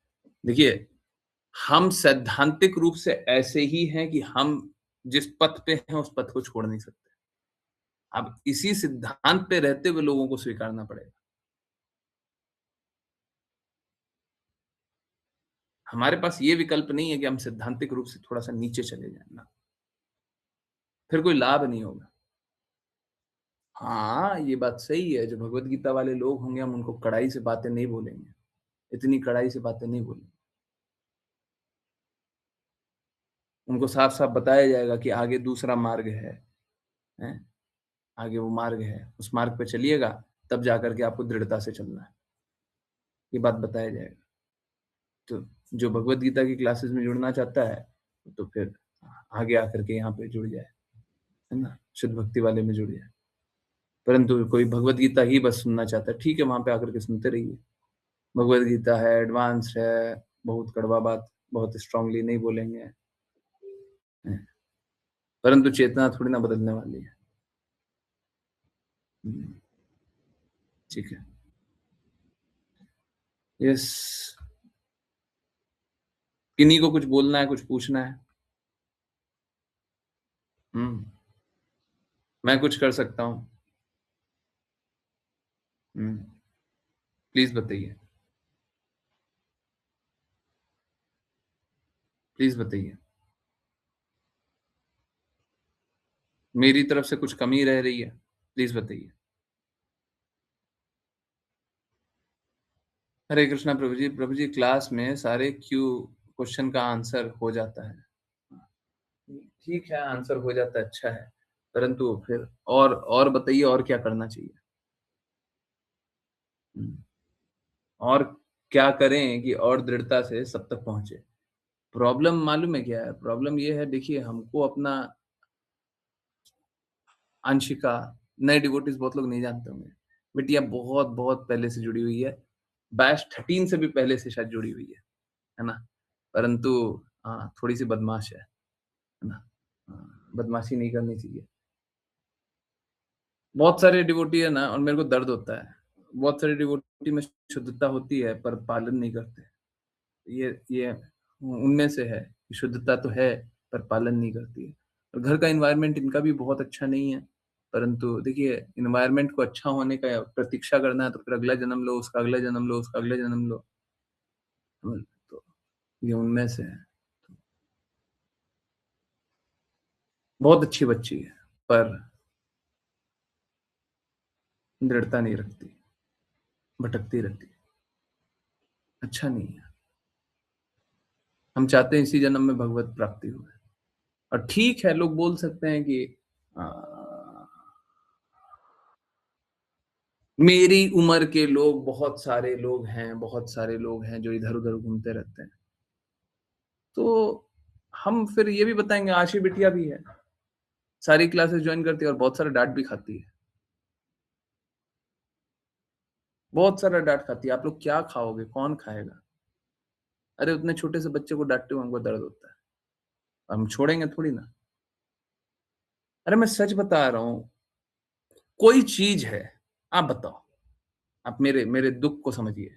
देखिए, हम सैद्धांतिक रूप से ऐसे ही हैं कि हम जिस पथ पे हैं उस पथ को छोड़ नहीं सकते। अब इसी सिद्धांत पे रहते हुए लोगों को स्वीकारना पड़ेगा। हमारे पास ये विकल्प नहीं है कि हम सैद्धांतिक रूप से थोड़ा सा नीचे चले जाएं ना, फिर कोई लाभ नहीं होगा। हाँ, ये बात सही है, जो भगवत गीता वाले लोग होंगे हम उनको कड़ाई से बातें नहीं बोलेंगे, इतनी कड़ाई से बातें नहीं बोलेंगे। उनको साफ-साफ बताया जाएगा कि आगे दूसरा मार्ग है, हैं? आगे वो मार्ग है, उस मार्ग पे चलिएगा, तब जाकर के आपको दृढ़ता से चलना है। ये बात बताया जाएगा। तो जो भगवत गीता की क्लासेस में जुड़ना चाहता है, तो फिर आगे आकर के यहाँ पे जुड़ जाए, है ना? शुद्ध भक्ति वाले में जुड़ जाए। परंतु कोई भगवत गीता ही बस सुनना चाहता है, ठीक है, वहाँ पे आकर के सुनते रहिए। भगवत गीता है, एडवांस्ड है, बहुत कड़वा बात, बहुत स्ट्रांगली नहीं बोलेंगे, हैं। परंतु चेतना थोड़ी ना बदलने वाली है। ठीक है। यस, किन्हीं को कुछ बोलना है, कुछ पूछना है? हुँ, मैं कुछ कर सकता हूँ? हुँ, प्लीज़ बताइए, प्लीज़ बताइए। मेरी तरफ से कुछ कमी रह रही है? प्लीज़ बताइए। हरे कृष्णा प्रभु जी क्लास में सारे क्वेश्चन का आंसर हो जाता है। ठीक है, आंसर हो जाता है, अच्छा है। परंतु फिर और बताइए, और क्या करना चाहिए? हुँ, और क्या करें कि और दृढ़ता से सब तक पहुँचे? प्रॉब्लम मालूम है क्या है? प्रॉब्लम ये है, देखिए हमको अपना अंशिका, नए डिवोटीज़ बहुत लोग नहीं जानते होंगे। बिटिया बहुत-बहुत पहले से जुड़ी हुई है। बैच 13 से भी पहले से शायद जुड़ी हुई है ना? परंतु थोड़ी-सी बदमाश है ना? बदमाशी नहीं करनी चाहिए। बहुत सारे डिवोटी है ना, और मेरे को दर्द होता है। बहुत सारे डिवोटी में शुद्धता होती है पर पालन नहीं करते। ये उनमें से है कि शुद्धता तो है पर पालन नहीं करती है। और घर का एनवायरनमेंट इनका भी बहुत अच्छा नहीं है। परंतु देखिए, एनवायरनमेंट को अच्छा होने का प्रतीक्षा करना है तो फिर अगला जन्म लो, उसका अगला जन्म लो, उसका अगला जन्म लो। तो ये उनमें से है। बहुत अच्छी बच्ची है, पर दृढ़ता नहीं रखती, भटकती रहती है। अच्छा नहीं है। हम चाहते हैं इसी जन्म में भगवत प्राप्ति हो। और ठीक है, लोग बोल सकते हैं कि अ, मेरी उम्र के लोग, बहुत सारे लोग हैं जो इधर-उधर घूमते रहते हैं। तो हम फिर ये भी बताएँगे, आशी बिटिया भी है, सारी क्लासेस जॉइन करती है और बहुत सारा डाँट भी खाती है। बहुत सारा डाँट खाती है, आप लोग क्या खाओगे? कौन खाएगा? अरे उतने छोटे से बच्चे को डांटते हुए हमको दर्द होता है, हम छोड़ेंगे थोड़ी ना। अरे मैं सच बता रहा हूँ, कोई चीज है, आप बताओ, आप मेरे मेरे दुख को समझिए।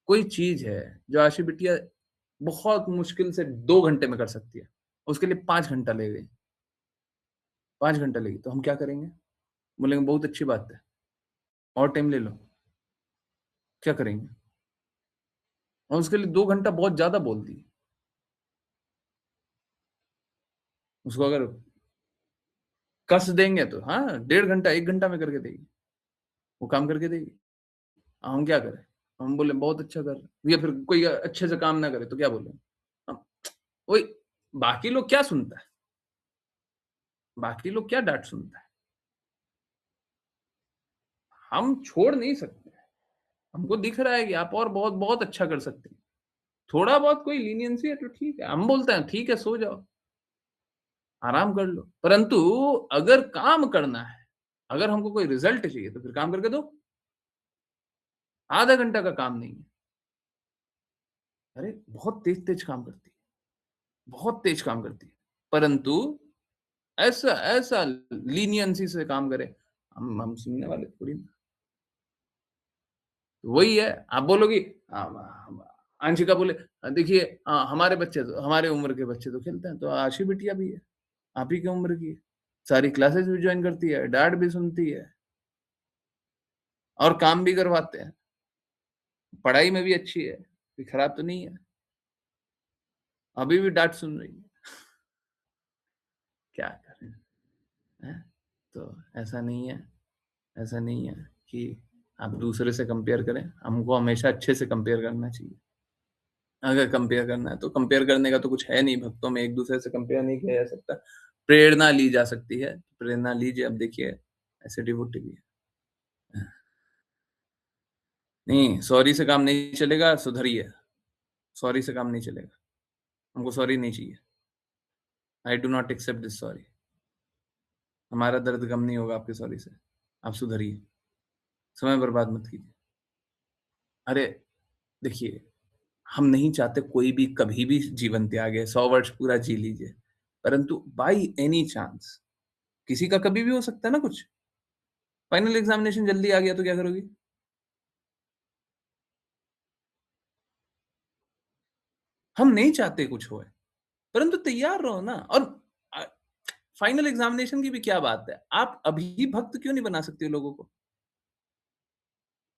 कोई चीज है जो आशी बिटिया बहुत मुश्किल से 2 घंटे में कर सकती है, उसके लिए 5 घंटा ले गई, 5 घंटा लेगी, तो हम क्या करेंगे? बोलेंगे बहुत अच्छी बात है, और टाइम ले लो। क्या करेंगे? और उसके लिए 2 घंटा बहुत ज्यादा बोल दी। उसको अगर कस देंगे तो हाँ 1.5 घंटा 1 घंटा में करके देगी, वो काम करके देगी। हम क्या करें? हम बोले बहुत अच्छा कर रहे हैं। या फिर कोई अच्छे से काम ना करे तो क्या बोले हम? वही, बाकी लोग क्या सुनता है, बाकी लोग क्या डांट सुनता है, हम छोड़ नहीं सकते। हमको दिख रहा है कि आप और बहुत बहुत अच्छा कर सकते हैं, थोड़ा बहुत कोई लीनियंसी है तो ठीक है, हम बोलते हैं ठीक है सो जाओ, आराम कर लो। परंतु अगर काम करना है, अगर हमको कोई रिजल्ट चाहिए तो फिर काम करके दो, आधा घंटा का काम नहीं है। अरे बहुत तेज तेज काम करती है, बहुत तेज काम करती है, परंतु ऐसा ऐसा लीनियंसी से काम करे, हम सुनने वाले थोड़ी ना। वही है, आप बोलोगी आंशिका बोले देखिए हमारे बच्चे तो हमारे उम्र के बच्चे तो खेलते हैं, तो आशी बिटिया भी है, आप ही की उम्र की है, सारी क्लासेस भी ज्वाइन करती है, डांट भी सुनती है और काम भी करवाते हैं, पढ़ाई में भी अच्छी है, कोई खराब तो नहीं है, अभी भी डांट सुन रही है। क्या करें, हैं? तो ऐसा नहीं है, ऐसा नहीं है कि आप दूसरे से कंपेयर करें, हमको हमेशा अच्छे से कंपेयर करना चाहिए। अगर कंपेयर करना है तो कंपेयर करने का तो कुछ है नहीं, भक्तों में एक दूसरे से कंपेयर नहीं किया जा सकता, प्रेरणा ली जा सकती है, प्रेरणा लीजिए। अब देखिए ऐसे डिवोटी भी है, नहीं सॉरी से काम नहीं चलेगा, सुधरिए, सॉरी से काम नहीं चलेगा, हमको सॉरी नहीं चाहिए, I do not accept this sorry, हमारा दर्द कम नहीं होगा आपके सॉरी से, आप सुधरिए, समय बर्बाद मत कीजिए। अरे देखिए, हम नहीं चाहते कोई भी कभी भी जीवन त्यागे, 100 वर्ष पूरा जी लीजिए, परंतु बाई एनी चांस किसी का कभी भी हो सकता है ना कुछ, फाइनल एग्जामिनेशन जल्दी आ गया तो क्या करोगी? हम नहीं चाहते कुछ होए, परंतु तैयार रहो ना। और फाइनल एग्जामिनेशन की भी क्या बात है, आप अभी भक्त क्यों नहीं बना सकते हो लोगों को?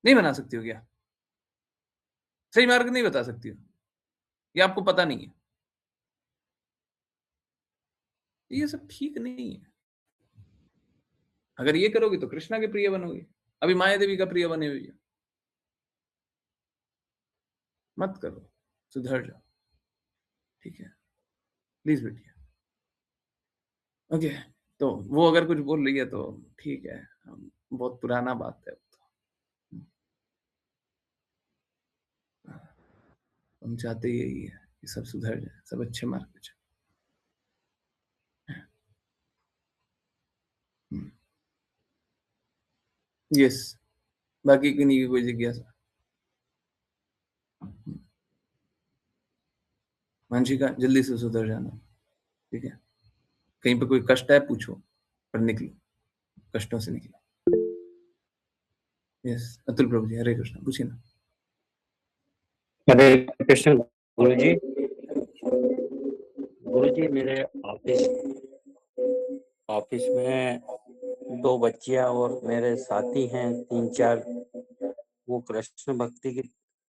नहीं बना सकती हो क्या? सही मार्ग नहीं बता सकती हो, या आपको पता नहीं है? ये सब ठीक नहीं है। अगर ये करोगे तो कृष्णा के प्रिय बनोगे, अभी माया देवी का प्रिय बने हुए हो। मत करो, सुधर जाओ, ठीक है, प्लीज बेटिया। ओके, तो वो अगर कुछ बोल रही है तो ठीक है, बहुत पुराना बात है, हम चाहते यही है कि सब सुधर जाए, सब अच्छे मार्ग पे चले। यस, बाकी किन्हीं की कोई जिज्ञासा? मानसिका जल्दी से सुधर जाना, ठीक है, कहीं पे कोई कष्ट है पूछो, पर निकलो, कष्टों से निकलो। यस, अतुल प्रभु जी, हरे कृष्ण, पूछिए ना। हरे कृष्ण गुरु जी। गुरु जी, मेरे ऑफिस में 2 बच्चियां और मेरे साथी हैं 3-4, वो कृष्ण भक्ति की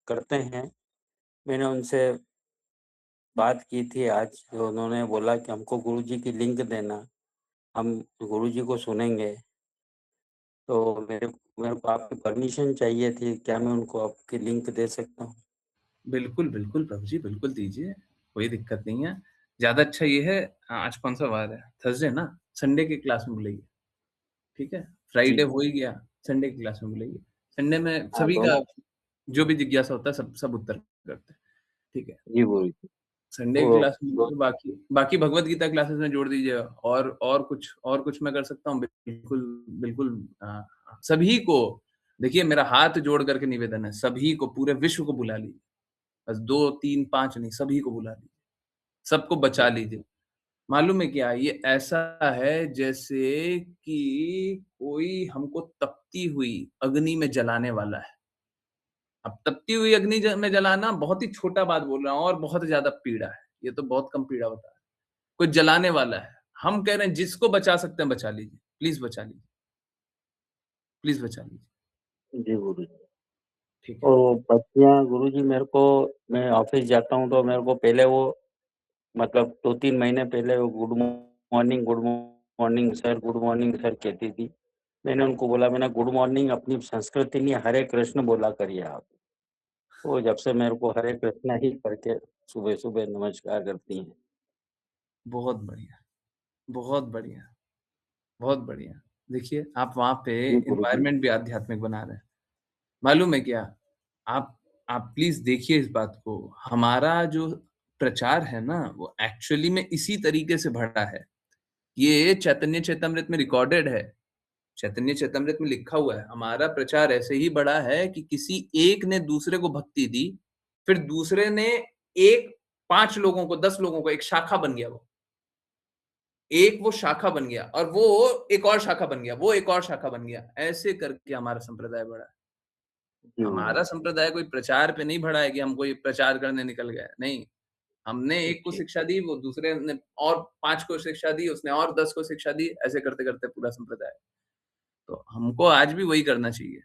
करते हैं। मैंने उनसे बात की थी आज, तो उन्होंने बोला कि हमको गुरु जी की लिंक देना, हम गुरु जी को सुनेंगे। तो मेरे मेरे को आपकी परमिशन चाहिए थी, क्या मैं उनको आपकी लिंक दे सकता हूँ? बिल्कुल बिल्कुल प्रभु जी, बिल्कुल दीजिए, कोई दिक्कत नहीं है। ज्यादा अच्छा ये है, आज कौन सा वार है? थर्सडे ना, संडे की क्लास में बुलाइए, ठीक है, फ्राइडे जी। हो ही गया, संडे की क्लास में बुलाइए। संडे में हाँ, सभी का दोनों। जो भी जिज्ञासा होता है सब सब उत्तर करते हैं, ठीक है। जी गुरु जी। संडे की वो क्लास में तो बाकी बाकी भगवत गीता क्लासेस में जोड़ दीजिए, और कुछ मैं कर सकता हूँ, बिल्कुल बिल्कुल। सभी को देखिए, मेरा हाथ जोड़ करके निवेदन है, सभी को, पूरे विश्व को बुला लीजिए, बस 2, 3, 5 नहीं, सभी को बुला लीजिए, सबको बचा लीजिए। मालूम है क्या? ये ऐसा है जैसे कि कोई हमको तपती हुई अग्नि में जलाने वाला है। अब तपती हुई अग्नि में जलाना बहुत ही छोटा बात बोल रहा हूँ और बहुत ज़्यादा पीड़ा है। ये तो बहुत कम पीड़ा बता रहा है। कोई जलाने वाला है। हम कह रहे हैं जिसको बचा सकते हैं बचा लीजिए। प्लीज़ बचा लीजिए। प्लीज़ बचा लीजिए। जी गुरु जी। ठीक है। तो बच्चियाँ गुरु जी मेरे को, मैं ऑफिस जाता हूँ तो मेरे को पहले वो मतलब 2-3 महीने पहले वो good morning sir, good morning sir कहती थी। मैंने उनको बोला, मैंने गुड मॉर्निंग अपनी संस्कृति नहीं हरे कृष्ण बोला करिए आप। तो जब से मेरे को हरे कृष्णा ही करके सुबह-सुबह नमस्कार करती हैं। बहुत बढ़िया, बहुत बढ़िया, बहुत बढ़िया। देखिए, आप वहाँ पे जी गुरु जी। एनवायरनमेंट भी आध्यात्मिक बना रहे हैं। मालूम है क्या? आप आप प्लीज़ देखिए इस बात को। हमारा जो प्रचार है ना, वो एक्चुअली में इसी तरीके से बढ़ा है। ये चैतन्य चेतामृत में रिकॉर्डेड है। चैतन्य चेतामृत में लिखा हुआ है। हमारा प्रचार ऐसे ही बढ़ा है कि किसी एक ने दूसरे को भक्ति दी, फिर दूसरे ने एक 5 लोगों को, 10 लोगों को, एक शाखा बन गया वो। एक वो शाखा बन गया और वो एक और शाखा बन गया, वो एक और शाखा बन गया। ऐसे करके हमारा संप्रदाय बढ़ा है। जी गुरु हमारा संप्रदाय कोई प्रचार पे नहीं बढ़ा है कि हम कोई प्रचार करने निकल गए। नहीं, हमने जी। एक को ठीक। शिक्षा दी, वो दूसरे ने और 5 को शिक्षा दी, उसने और 10 को शिक्षा दी, ऐसे करते-करते पूरा संप्रदाय। तो हमको आज भी वही करना चाहिए।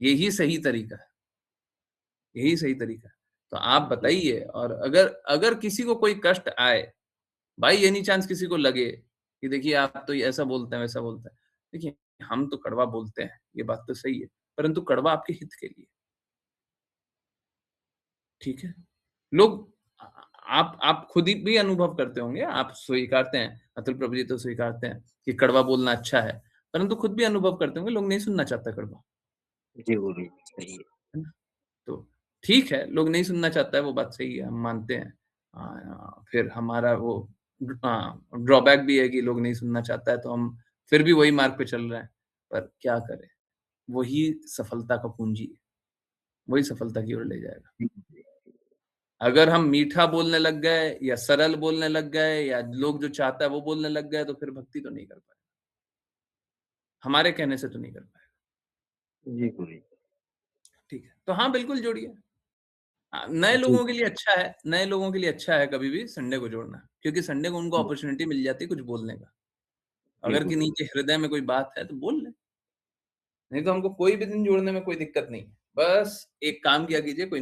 यही सही तरीका है, यही सही तरीका है। तो आप जी। बताइए और अगर अगर किसी को कोई कष्ट आए, बाय एनी चांस किसी को लगे कि देखिए आप तो ये ऐसा बोलते हैं, वैसा बोलते हैं। देखिए, हम तो कड़वा बोलते हैं, ये बात तो सही है, परंतु कड़वा आपके हित के लिए, ठीक है? लोग आप खुद ही भी अनुभव करते होंगे, आप स्वीकारते हैं, अतुल प्रभु जी तो स्वीकारते हैं कि कड़वा बोलना अच्छा है, परंतु खुद भी अनुभव करते होंगे, लोग नहीं सुनना चाहता कड़वा, जी गुरु जी, सही है। है ना? तो ठीक है, लोग नहीं सुनना चाहता है, वो बात सही है, हम मानते हैं। फिर हमारा वो ड्रॉबैक भी है कि लोग नहीं सुनना चाहता है, तो हम फिर भी वही मार्ग पे चल रहे हैं, पर क्या करें? वही सफलता का पूंजी है, वही सफलता की ओर ले जाएगा। अगर हम मीठा बोलने लग गए या सरल बोलने लग गए या लोग जो चाहता है वो बोलने लग गए, तो फिर भक्ति तो नहीं कर पाएगा। हमारे कहने से तो नहीं कर पाएगा, जी गुरु जी। ठीक है? तो हाँ, बिल्कुल जोड़िए। नए जी। लोगों के लिए अच्छा है, नए लोगों के लिए अच्छा है कभी भी संडे को जोड़ना, क्योंकि संडे को उनको अपॉर्च्युनिटी मिल जाती है कुछ बोलने का। जी अगर गुरु किन्हीं के हृदय में कोई बात है तो बोल लें, नहीं तो हमको कोई भी दिन जोड़ने में कोई दिक्कत नहीं है। बस एक काम किया कीजिए, कोई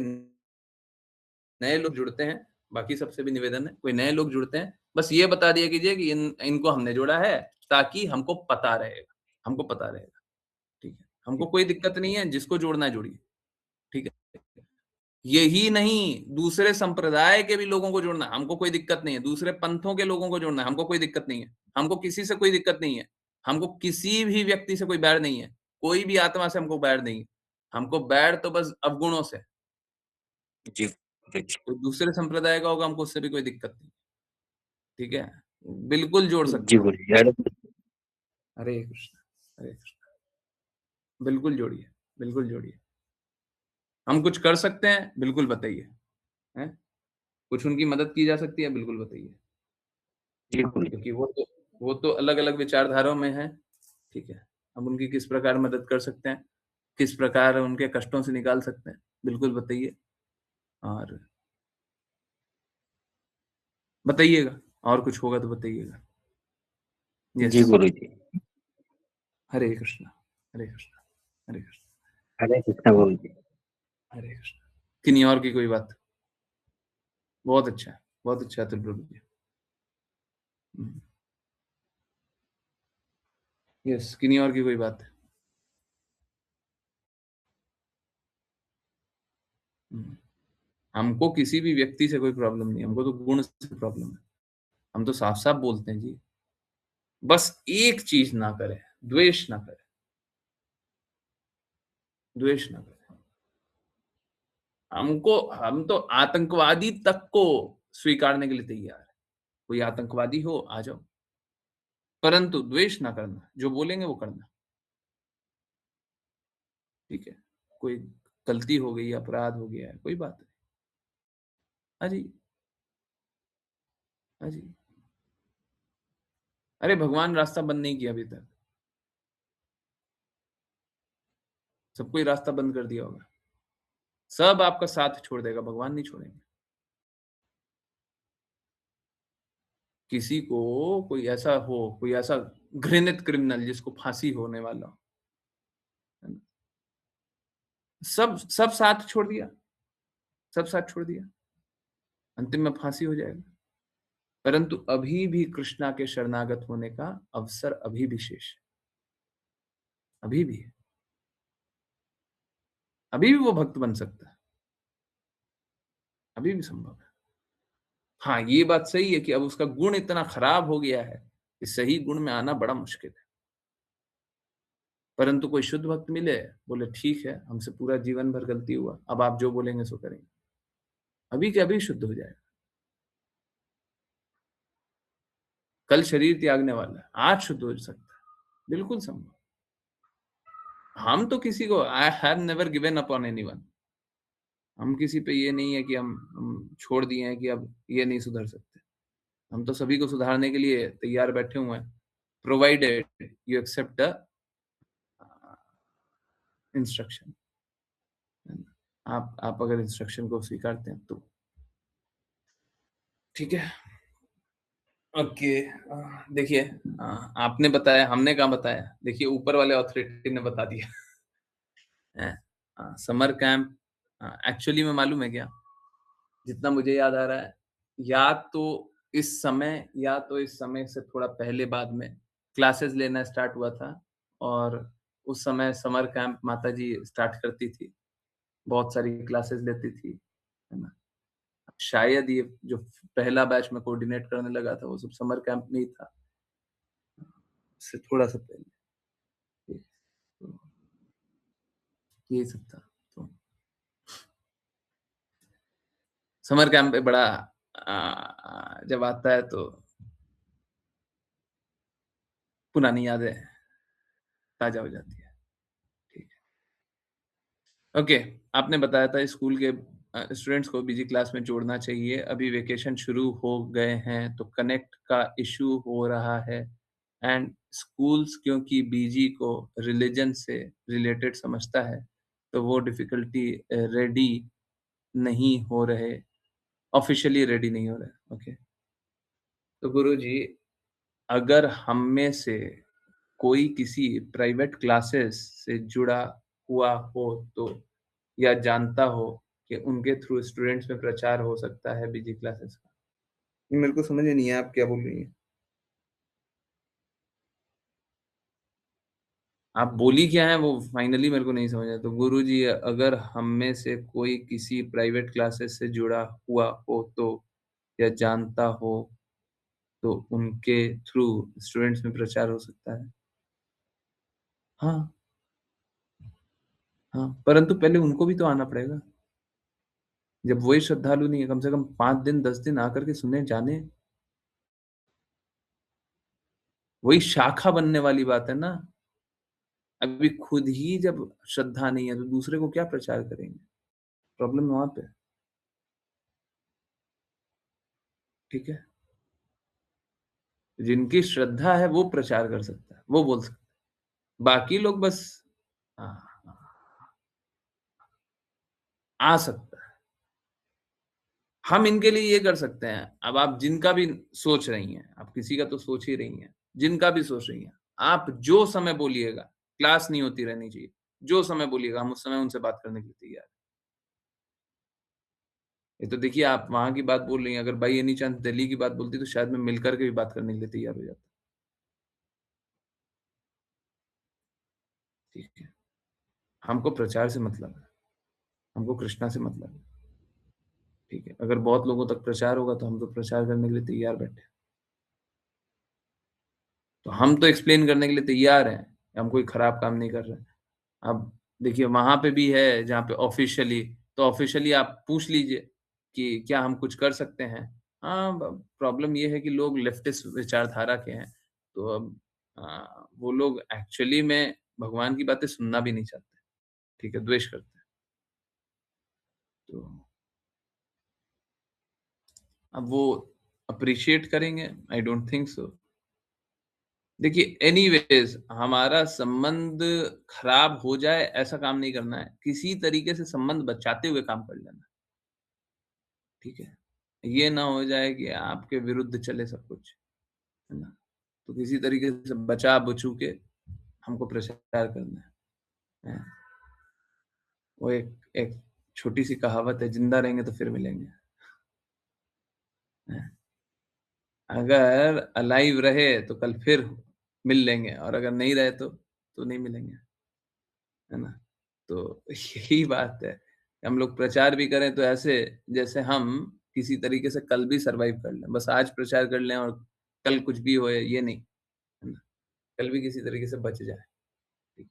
नए लोग जुड़ते हैं, बाकी सबसे भी निवेदन है, कोई नए लोग जुड़ते हैं, बस ये बता दिया कीजिए कि इनको हमने जोड़ा है, ताकि हमको पता रहेगा, हमको पता रहेगा, ठीक है? हमको कोई दिक्कत नहीं है, जिसको जोड़ना है जोड़िए, ठीक है? यही नहीं, दूसरे संप्रदाय के भी लोगों को जोड़ना, हमको कोई दिक्कत नहीं है, दूसरे पंथों के लोगों को जोड़ना, हमको कोई दिक्कत नहीं है, हमको किसी से कोई दिक्कत नहीं है, हमको किसी भी व्यक्ति से कोई बैर नहीं है, कोई भी आत्मा से हमको बैर नहीं है, हमको बैर तो बस अवगुणों से, जी गुरु जी। तो दूसरे संप्रदाय का होगा हमको उससे भी कोई दिक्कत नहीं, ठीक है? बिल्कुल जोड़ जी सकते हैं। गुरु जी। हरे हरे कृष्ण, हरे कृष्ण। बिल्कुल जोड़िए, बिल्कुल जोड़िए। हम कुछ कर सकते हैं, बिल्कुल बताइए, हैं? कुछ उनकी मदद की जा सकती है, बिल्कुल बताइए। जी गुरु जी। क्योंकि वो तो अलग-अलग विचारधाराओं में हैं, ठीक है? हम उनकी किस प्रकार मदद कर सकते हैं, किस प्रकार उनके कष्टों से निकाल सकते हैं, बिल्कुल बताइए और बताइएगा और कुछ होगा तो बताइएगा। जी यस, गुरु जी। हरे कृष्ण, हरे कृष्ण, हरे कृष्ण, हरे कृष्णा गुरु जी। हरे कृष्ण। किन्हीं और की कोई बात? बहुत अच्छा अतुल प्रभु जी। हुँ, यस, किन्हीं और की कोई बात? हुँ, हमको किसी भी व्यक्ति से कोई प्रॉब्लम नहीं है, हमको तो गुण से प्रॉब्लम है। हम तो साफ-साफ बोलते हैं जी। बस एक चीज़ ना करें, द्वेष ना करें, द्वेष ना करें। हम तो आतंकवादी तक को स्वीकारने के लिए तैयार हैं। कोई आतंकवादी हो, आ जाओ। परंतु द्वेष ना करना, जो बोलेंगे वो करना, ठीक है? कोई गलती हो गई, अपराध हो गया है, कोई बात नहीं। हाँ जी, हाँ जी। अरे भगवान रास्ता बंद नहीं किया अभी तक। सबको ही रास्ता बंद कर दिया होगा। सब आपका साथ छोड़ देगा, भगवान नहीं छोड़ेंगे। किसी को कोई ऐसा घृणित क्रिमिनल जिसको फांसी होने वाला हो, है ना? सब सब साथ छोड़ दिया, सब साथ छोड़ दिया। अंतिम में फांसी हो जाएगा। परंतु अभी भी कृष्णा के शरणागत होने का अवसर अभी भी शेष है। अभी भी है। अभी भी वो भक्त बन सकता है। अभी भी संभव है। हाँ, ये बात सही है कि अब उसका गुण इतना खराब हो गया है कि सही गुण में आना बड़ा मुश्किल है। परंतु कोई शुद्ध भक्त मिले, बोले ठीक है, हमसे पूरा जीवन भर गलती हुआ, अब आप जो बोलेंगे सो करेंगे। अभी के अभी शुद्ध हो जाएगा। कल शरीर त्यागने वाला है, आज शुद्ध हो सकता है। बिल्कुल संभव। हम तो किसी को I have never given up on anyone. हम किसी पे ये नहीं है कि हम छोड़ दिए हैं कि अब ये नहीं सुधर सकते। हम तो सभी को सुधारने के लिए तैयार बैठे हुए हैं, provided you accept the instruction. आप अगर इंस्ट्रक्शन को स्वीकारते हैं तो ठीक है। ओके। देखिए, आपने बताया, हमने कहाँ बताया। देखिए, ऊपर वाले अथॉरिटी ने बता दिया है। समर कैंप एक्चुअली में मालूम है क्या, जितना मुझे याद आ रहा है, या तो इस समय से थोड़ा पहले बाद में क्लासेस लेना स्टार्ट हुआ था, और उस समय समर कैंप माता जी स्टार्ट करती थी, बहुत सारी क्लासेस लेती थी, है ना? शायद ये जो पहला बैच में कोऑर्डिनेट करने लगा था वो सब समर कैंप में ही था, इससे थोड़ा-सा पहले। तो यही सब था। तो समर कैंप पे बड़ा जब आता है तो पुरानी यादें ताज़ा हो जाती है। ठीक है। ओके, आपने बताया था स्कूल के स्टूडेंट्स को बीजी क्लास में जोड़ना चाहिए। अभी वेकेशन शुरू हो गए हैं तो कनेक्ट का इश्यू हो रहा है, एंड स्कूल्स क्योंकि बीजी को रिलिजन से रिलेटेड समझता है, तो वो डिफ़िकल्टी रेडी नहीं हो रहे, ऑफ़िशियली रेडी नहीं हो रहे। ओके। तो गुरुजी, अगर हम में से कोई किसी प्राइवेट क्लासेस से जुड़ा हुआ हो तो, या जानता हो कि उनके थ्रू स्टूडेंट्स में प्रचार हो सकता है बीजी क्लासेस का। ये मेरे को समझ में नहीं आया आप क्या बोल रही हैं। आप बोली क्या है वो फाइनली मेरे को नहीं समझ आया। तो गुरुजी, अगर हम में से कोई किसी प्राइवेट क्लासेस से जुड़ा हुआ हो तो, या जानता हो तो उनके थ्रू स्टूडेंट्स में प्रचार हो सकता है। हाँ, हाँ, परंतु पहले उनको भी तो आना पड़ेगा। जब वही श्रद्धालु नहीं है, कम से कम 5 दिन 10 दिन आकर के सुने, जाने। वही शाखा बनने वाली बात है ना। अभी खुद ही जब श्रद्धा नहीं है तो दूसरे को क्या प्रचार करेंगे? प्रॉब्लम वहाँ पे है। ठीक है? जिनकी श्रद्धा है वो प्रचार कर सकता है, वो बोल सकता है। बाकी लोग बस हाँ, आ सकता है। हम इनके लिए ये कर सकते हैं, अब आप जिनका भी सोच रही हैं, आप किसी का तो सोच ही रही हैं, जिनका भी सोच रही हैं, आप जो समय बोलिएगा, क्लास नहीं होती रहनी चाहिए, जो समय बोलिएगा हम उस समय उनसे बात करने के लिए तैयार हैं। ये तो देखिए, आप वहाँ की बात बोल रही हैं, अगर बाई एनी चांस दिल्ली की बात बोलती तो शायद मैं मिल कर के भी बात करने के लिए तैयार हो जाता। ठीक है? हमको प्रचार से मतलब है, हमको कृष्णा से मतलब है। ठीक है? अगर बहुत लोगों तक प्रचार होगा तो हम तो प्रचार करने के लिए तैयार बैठे हैं। तो हम तो एक्सप्लेन करने के लिए तैयार हैं, हम कोई खराब काम नहीं कर रहे हैं। अब देखिए, वहाँ पे भी है जहाँ पे ऑफ़िशियली, तो ऑफ़िशियली आप पूछ लीजिए कि क्या हम कुछ कर सकते हैं? हाँ, ब प्रॉब्लम ये है कि लोग लेफ्टिस्ट विचारधारा के हैं, तो अब वो लोग एक्चुअली में भगवान की बातें सुनना भी नहीं चाहते, ठीक है? द्वेष करते हैं। तो अब वो अप्रिशिएट करेंगे? I don't think so. देखिए एनीवेज़ हमारा संबंध खराब हो जाए ऐसा काम नहीं करना है। किसी तरीके से संबंध बचाते हुए काम कर लेना है, ठीक है? ये ना हो जाए कि आपके विरुद्ध चले सब कुछ, है ना? तो किसी तरीके से बचा-बचू के हमको प्रचार करना है। वो एक एक छोटी-सी कहावत है, ज़िंदा रहेंगे तो फिर मिलेंगे। हैं? अगर अलाइव रहे तो कल फिर मिल लेंगे और अगर नहीं रहे तो नहीं मिलेंगे, है ना? तो यही बात है। हम लोग प्रचार भी करें तो ऐसे जैसे हम किसी तरीके से कल भी सर्वाइव कर लें। बस आज प्रचार कर लें और कल कुछ भी होए ये नहीं, है ना? कल भी किसी तरीके से बच जाए, ठीक।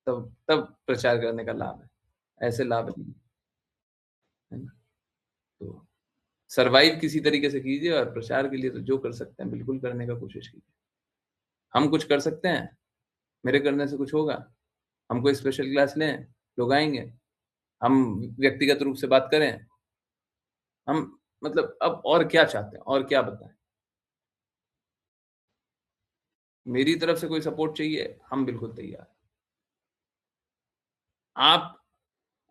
तब तब प्रचार करने का लाभ है, ऐसे लाभ नहीं, है ना? तो सर्वाइव किसी तरीके से कीजिए और प्रचार के लिए तो जो कर सकते हैं बिल्कुल करने का कोशिश कीजिए। हम कुछ कर सकते हैं, मेरे करने से कुछ होगा? हम कोई स्पेशल क्लास लें, लोग आएँगे, हम व्यक्तिगत रूप से बात करें, हम मतलब अब और क्या चाहते हैं और क्या बताएँ? मेरी तरफ से कोई सपोर्ट चाहिए, हम बिल्कुल तैयार हैं। आप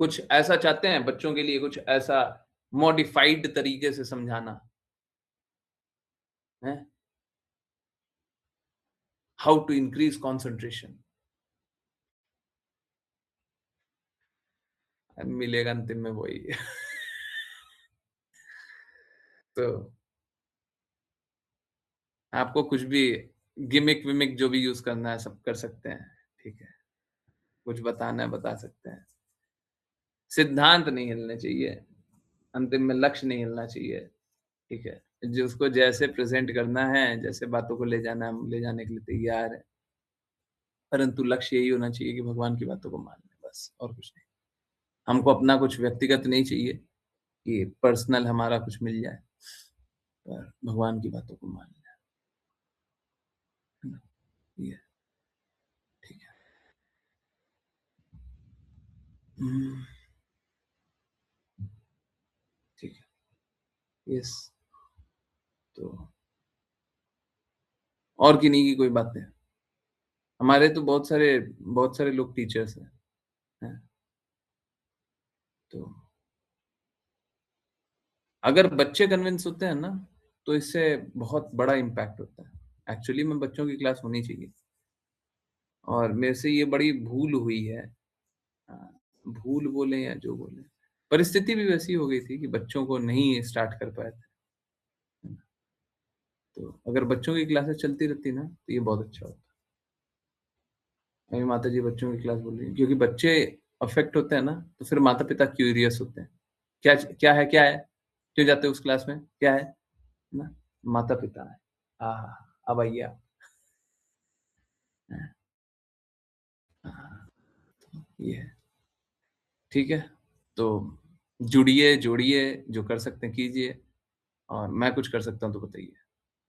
कुछ ऐसा चाहते हैं बच्चों के लिए कुछ ऐसा मॉडिफाइड तरीके से समझाना, हैं? हाउ टू इंक्रीज़ कंसंट्रेशन मिलेगा अंतिम में वही। तो आपको कुछ भी गिमिक-विमिक जो भी यूज़ करना है सब कर सकते हैं, ठीक है? कुछ बताना है बता सकते हैं। सिद्धांत नहीं हिलने चाहिए, अंतिम में लक्ष्य नहीं हिलना चाहिए, ठीक है? जिसको जैसे प्रेज़ेंट करना है, जैसे बातों को ले जाना है, हम ले जाने के लिए तैयार हैं। परंतु लक्ष्य यही होना चाहिए कि भगवान की बातों को मान लें बस और कुछ नहीं। हमको अपना कुछ व्यक्तिगत नहीं चाहिए कि पर्सनल हमारा कुछ मिल जाए, पर भगवान की बातों को मान लें, है ना? ये ठीक है। हुँ, ठीक है। यस, तो और किन्हीं की कोई बातें? हमारे तो बहुत सारे लोग टीचर्स हैं, हैं? तो अगर बच्चे कन्विंस होते हैं ना, तो इससे बहुत बड़ा इम्पैक्ट होता है। एक्चुअली में बच्चों की क्लास होनी चाहिए और मेरे से ये बड़ी भूल हुई है। अ, भूल बोलें या जो बोलें, परिस्थिति भी वैसी हो गई थी कि बच्चों को नहीं स्टार्ट कर पाए थे। है ना? तो अगर बच्चों की क्लासेस चलती रहती ना, तो ये बहुत अच्छा होता। मेरी माताजी बच्चों की क्लास बोल रही हैं क्योंकि बच्चे अफ़ेक्ट होते हैं ना, तो फिर माता-पिता क्यूरियस होते हैं। क्या है, क्या है? क्यों जाते हो उस क्लास में? क्या है? ना? माता-पिता हैं। आहा! अब आइए आप। हैं, हाँ, ये है। ठीक है? तो जुड़िए, जोड़िए, जो कर सकते हैं कीजिए और मैं कुछ कर सकता हूँ तो बताइए,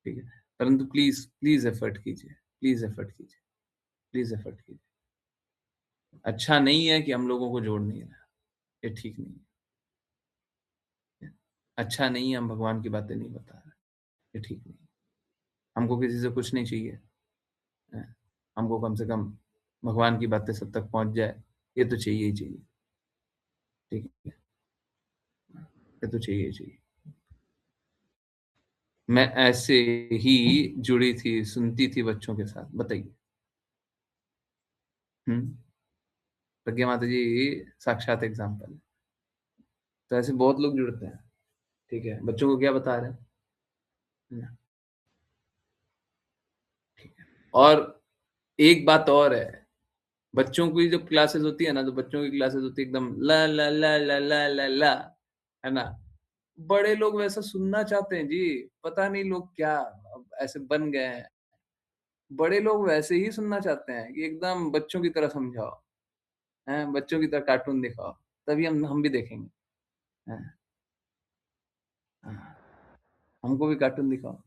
ठीक है? परंतु प्लीज़, प्लीज़ एफ़र्ट कीजिए, प्लीज़ एफ़र्ट कीजिए, प्लीज़ एफ़र्ट कीजिए। अच्छा नहीं है कि हम लोगों को जोड़ नहीं रहा, ये ठीक नहीं है। अच्छा नहीं है हम भगवान की बातें नहीं बता रहे, ये ठीक नहीं है। हमको किसी से कुछ नहीं चाहिए, हैं? हमको कम से कम भगवान की बातें सब तक पहुँच जाए, ये तो चाहिए ही चाहिए, ठीक है? ये तो चाहिए ही चाहिए। मैं ऐसे ही जुड़ी थी, सुनती थी बच्चों के साथ, बताइए। हुँ, प्रज्ञा माता जी साक्षात एग्ज़ाम्पल है। तो ऐसे बहुत लोग जुड़ते हैं, ठीक है? बच्चों को क्या बता रहे हैं, है ना? ठीक है। और एक बात और है, बच्चों की जब क्लासेस होती है ना, तो बच्चों की क्लासेस होती है एकदम ला, ला, ला, ला, ला, ला, ला, है ना? बड़े लोग वैसा सुनना चाहते हैं जी, पता नहीं लोग क्या अब ऐसे बन गए हैं। बड़े लोग वैसे ही सुनना चाहते हैं कि एकदम बच्चों की तरह समझाओ, हैं? बच्चों की तरह कार्टून दिखाओ, तभी हम भी देखेंगे, हैं? हाँ, हमको भी कार्टून दिखाओ,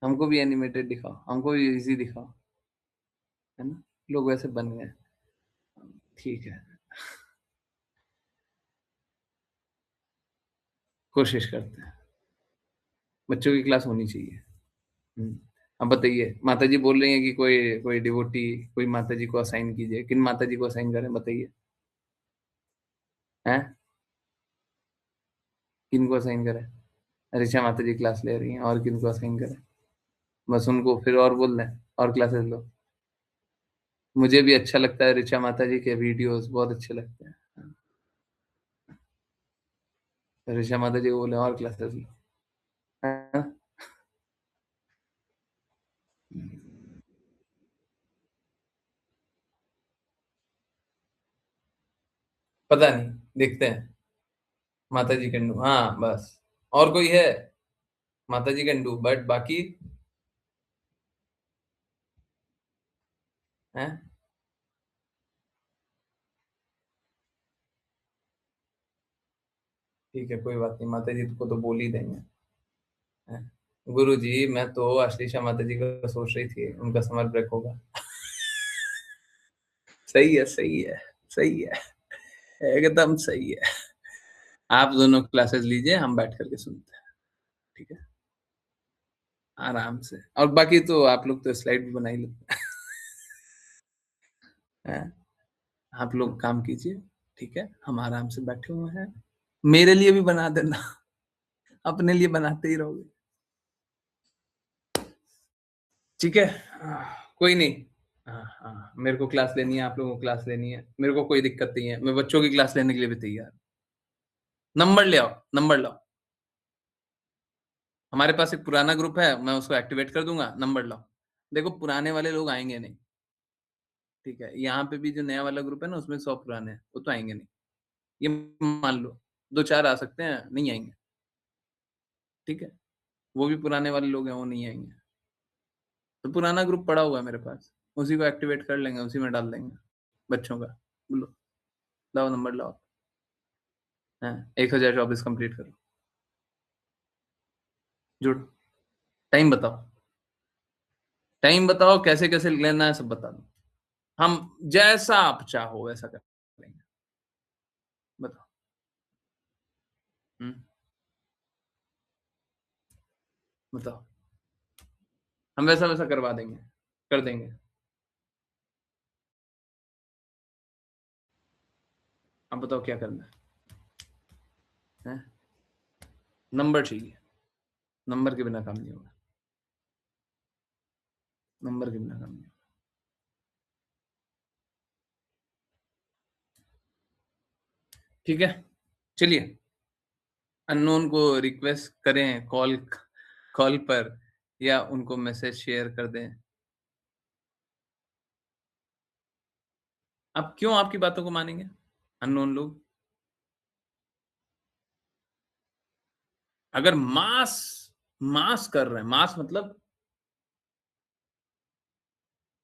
हमको भी एनिमेटेड दिखाओ, हमको भी इज़ी दिखाओ, है ना? लोग वैसे बन गए हैं, ठीक है। कोशिश करते हैं, बच्चों की क्लास होनी चाहिए। अब बताइए, माता जी बोल रही हैं कि कोई कोई डिवोटी कोई माता जी को असाइन कीजिए, किन माता जी को असाइन करें बताइए? हैं? किनको असाइन करें? ऋचा माता जी क्लास ले रही हैं, और किनको असाइन करें? बस उनको फिर और बोल दें और क्लासेस लो। मुझे भी अच्छा लगता है, ऋचा माता जी के वीडियोस बहुत अच्छे लगते हैं। ऋचा माता जी को बोले और क्लासेस लो, है? पता नहीं, देखते हैं। माता जी कैन डू, हाँ बस। और कोई है? माता जी कैन डू, बट बाकी है? ठीक है, कोई बात नहीं, माता जी को तो बोल ही देंगे। गुरु जी, मैं तो आश्लेषा माता जी का सोच रही थी, उनका समर ब्रेक होगा। सही है, सही है, सही है, एकदम सही है। आप दोनों क्लासेस लीजिए, हम बैठ करके सुनते हैं, ठीक है, आराम से। और बाकी तो आप लोग तो स्लाइड भी बना ही लेते हैं। आप लोग काम कीजिए, ठीक है, हम आराम से बैठे हुए हैं। मेरे लिए भी बना देना, अपने लिए बनाते ही रहोगे, ठीक है? कोई नहीं। हाँ हाँ, मेरे को क्लास लेनी है, आप लोगों को क्लास लेनी है, मेरे को कोई दिक्कत नहीं है, मैं बच्चों की क्लास लेने के लिए भी तैयार। नंबर ले आओ, नंबर लाओ। हमारे पास एक पुराना ग्रुप है, मैं उसको एक्टिवेट कर दूंगा, नंबर लाओ। देखो, पुराने वाले लोग आएंगे नहीं, ठीक है? यहाँ पे भी जो नया वाला ग्रुप है ना, उसमें 100 पुराने हैं, वो तो आएंगे नहीं, ये मान लो। 2-4 आ सकते हैं, नहीं आएंगे, ठीक है? वो भी पुराने वाले लोग हैं, वो नहीं आएंगे। तो पुराना ग्रुप पड़ा हुआ है मेरे पास, उसी को एक्टिवेट कर लेंगे, उसी में डाल देंगे बच्चों का। बोलो, लाओ नंबर लाओ। हाँ, 1024 कंप्लीट करो, जुड़। टाइम बताओ, टाइम बताओ, कैसे कैसे लेना है सब बता दो, हम जैसा आप चाहो वैसा कर लेंगे। बताओ। बताओ, हम वैसा वैसा करवा देंगे, कर देंगे। अब बताओ क्या करना है? नंबर चाहिए, नंबर के बिना काम नहीं होगा, नंबर के बिना काम नहीं होगा। ठीक है, चलिए, अननोन को रिक्वेस्ट करें कॉल कॉल पर, या उनको मैसेज शेयर कर दें। अब क्यों आपकी बातों को मानेंगे अननोन लोग? अगर मास मास कर रहे हैं, मास मतलब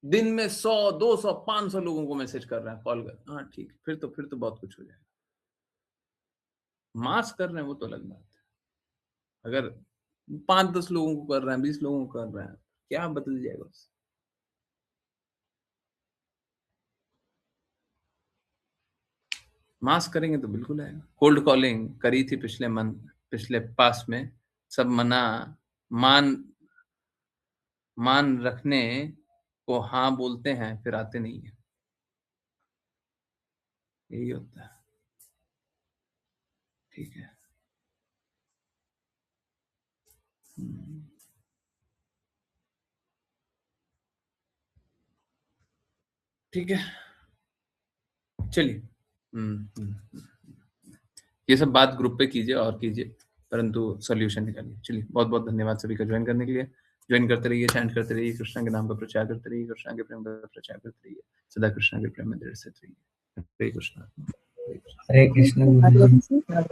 दिन में 100 200 500 लोगों को मैसेज कर रहे हैं, कॉल कर, हाँ ठीक है, फिर तो बहुत कुछ हो जाएगा। मास कर रहे हैं वो तो अलग बात है। अगर 5-10 लोगों को कर रहे हैं, 20 लोगों को कर रहे हैं, क्या बदल जाएगा उससे? मास करेंगे तो बिल्कुल आएगा। कोल्ड कॉलिंग करी थी पिछले पास में, सब मना मान मान रखने को हाँ बोलते हैं, फिर आते नहीं है, यही होता है, ठीक है। ठीक है, चलिए। ये सब बात ग्रुप पे कीजिए और कीजिए, परंतु सॉल्यूशन निकालिए। चलिए, बहुत बहुत धन्यवाद सभी का ज्वाइन करने के लिए। ज्वाइन करते रहिए, चैंट करते रहिए, कृष्णा के नाम का प्रचार करते रहिए, कृष्णा के प्रेम का प्रचार करते रहिए, सदा कृष्णा के प्रेम में दृढ़ स्थित रहिए। हरे कृष्णा, हरे कृष्णा। हरे कृष्ण।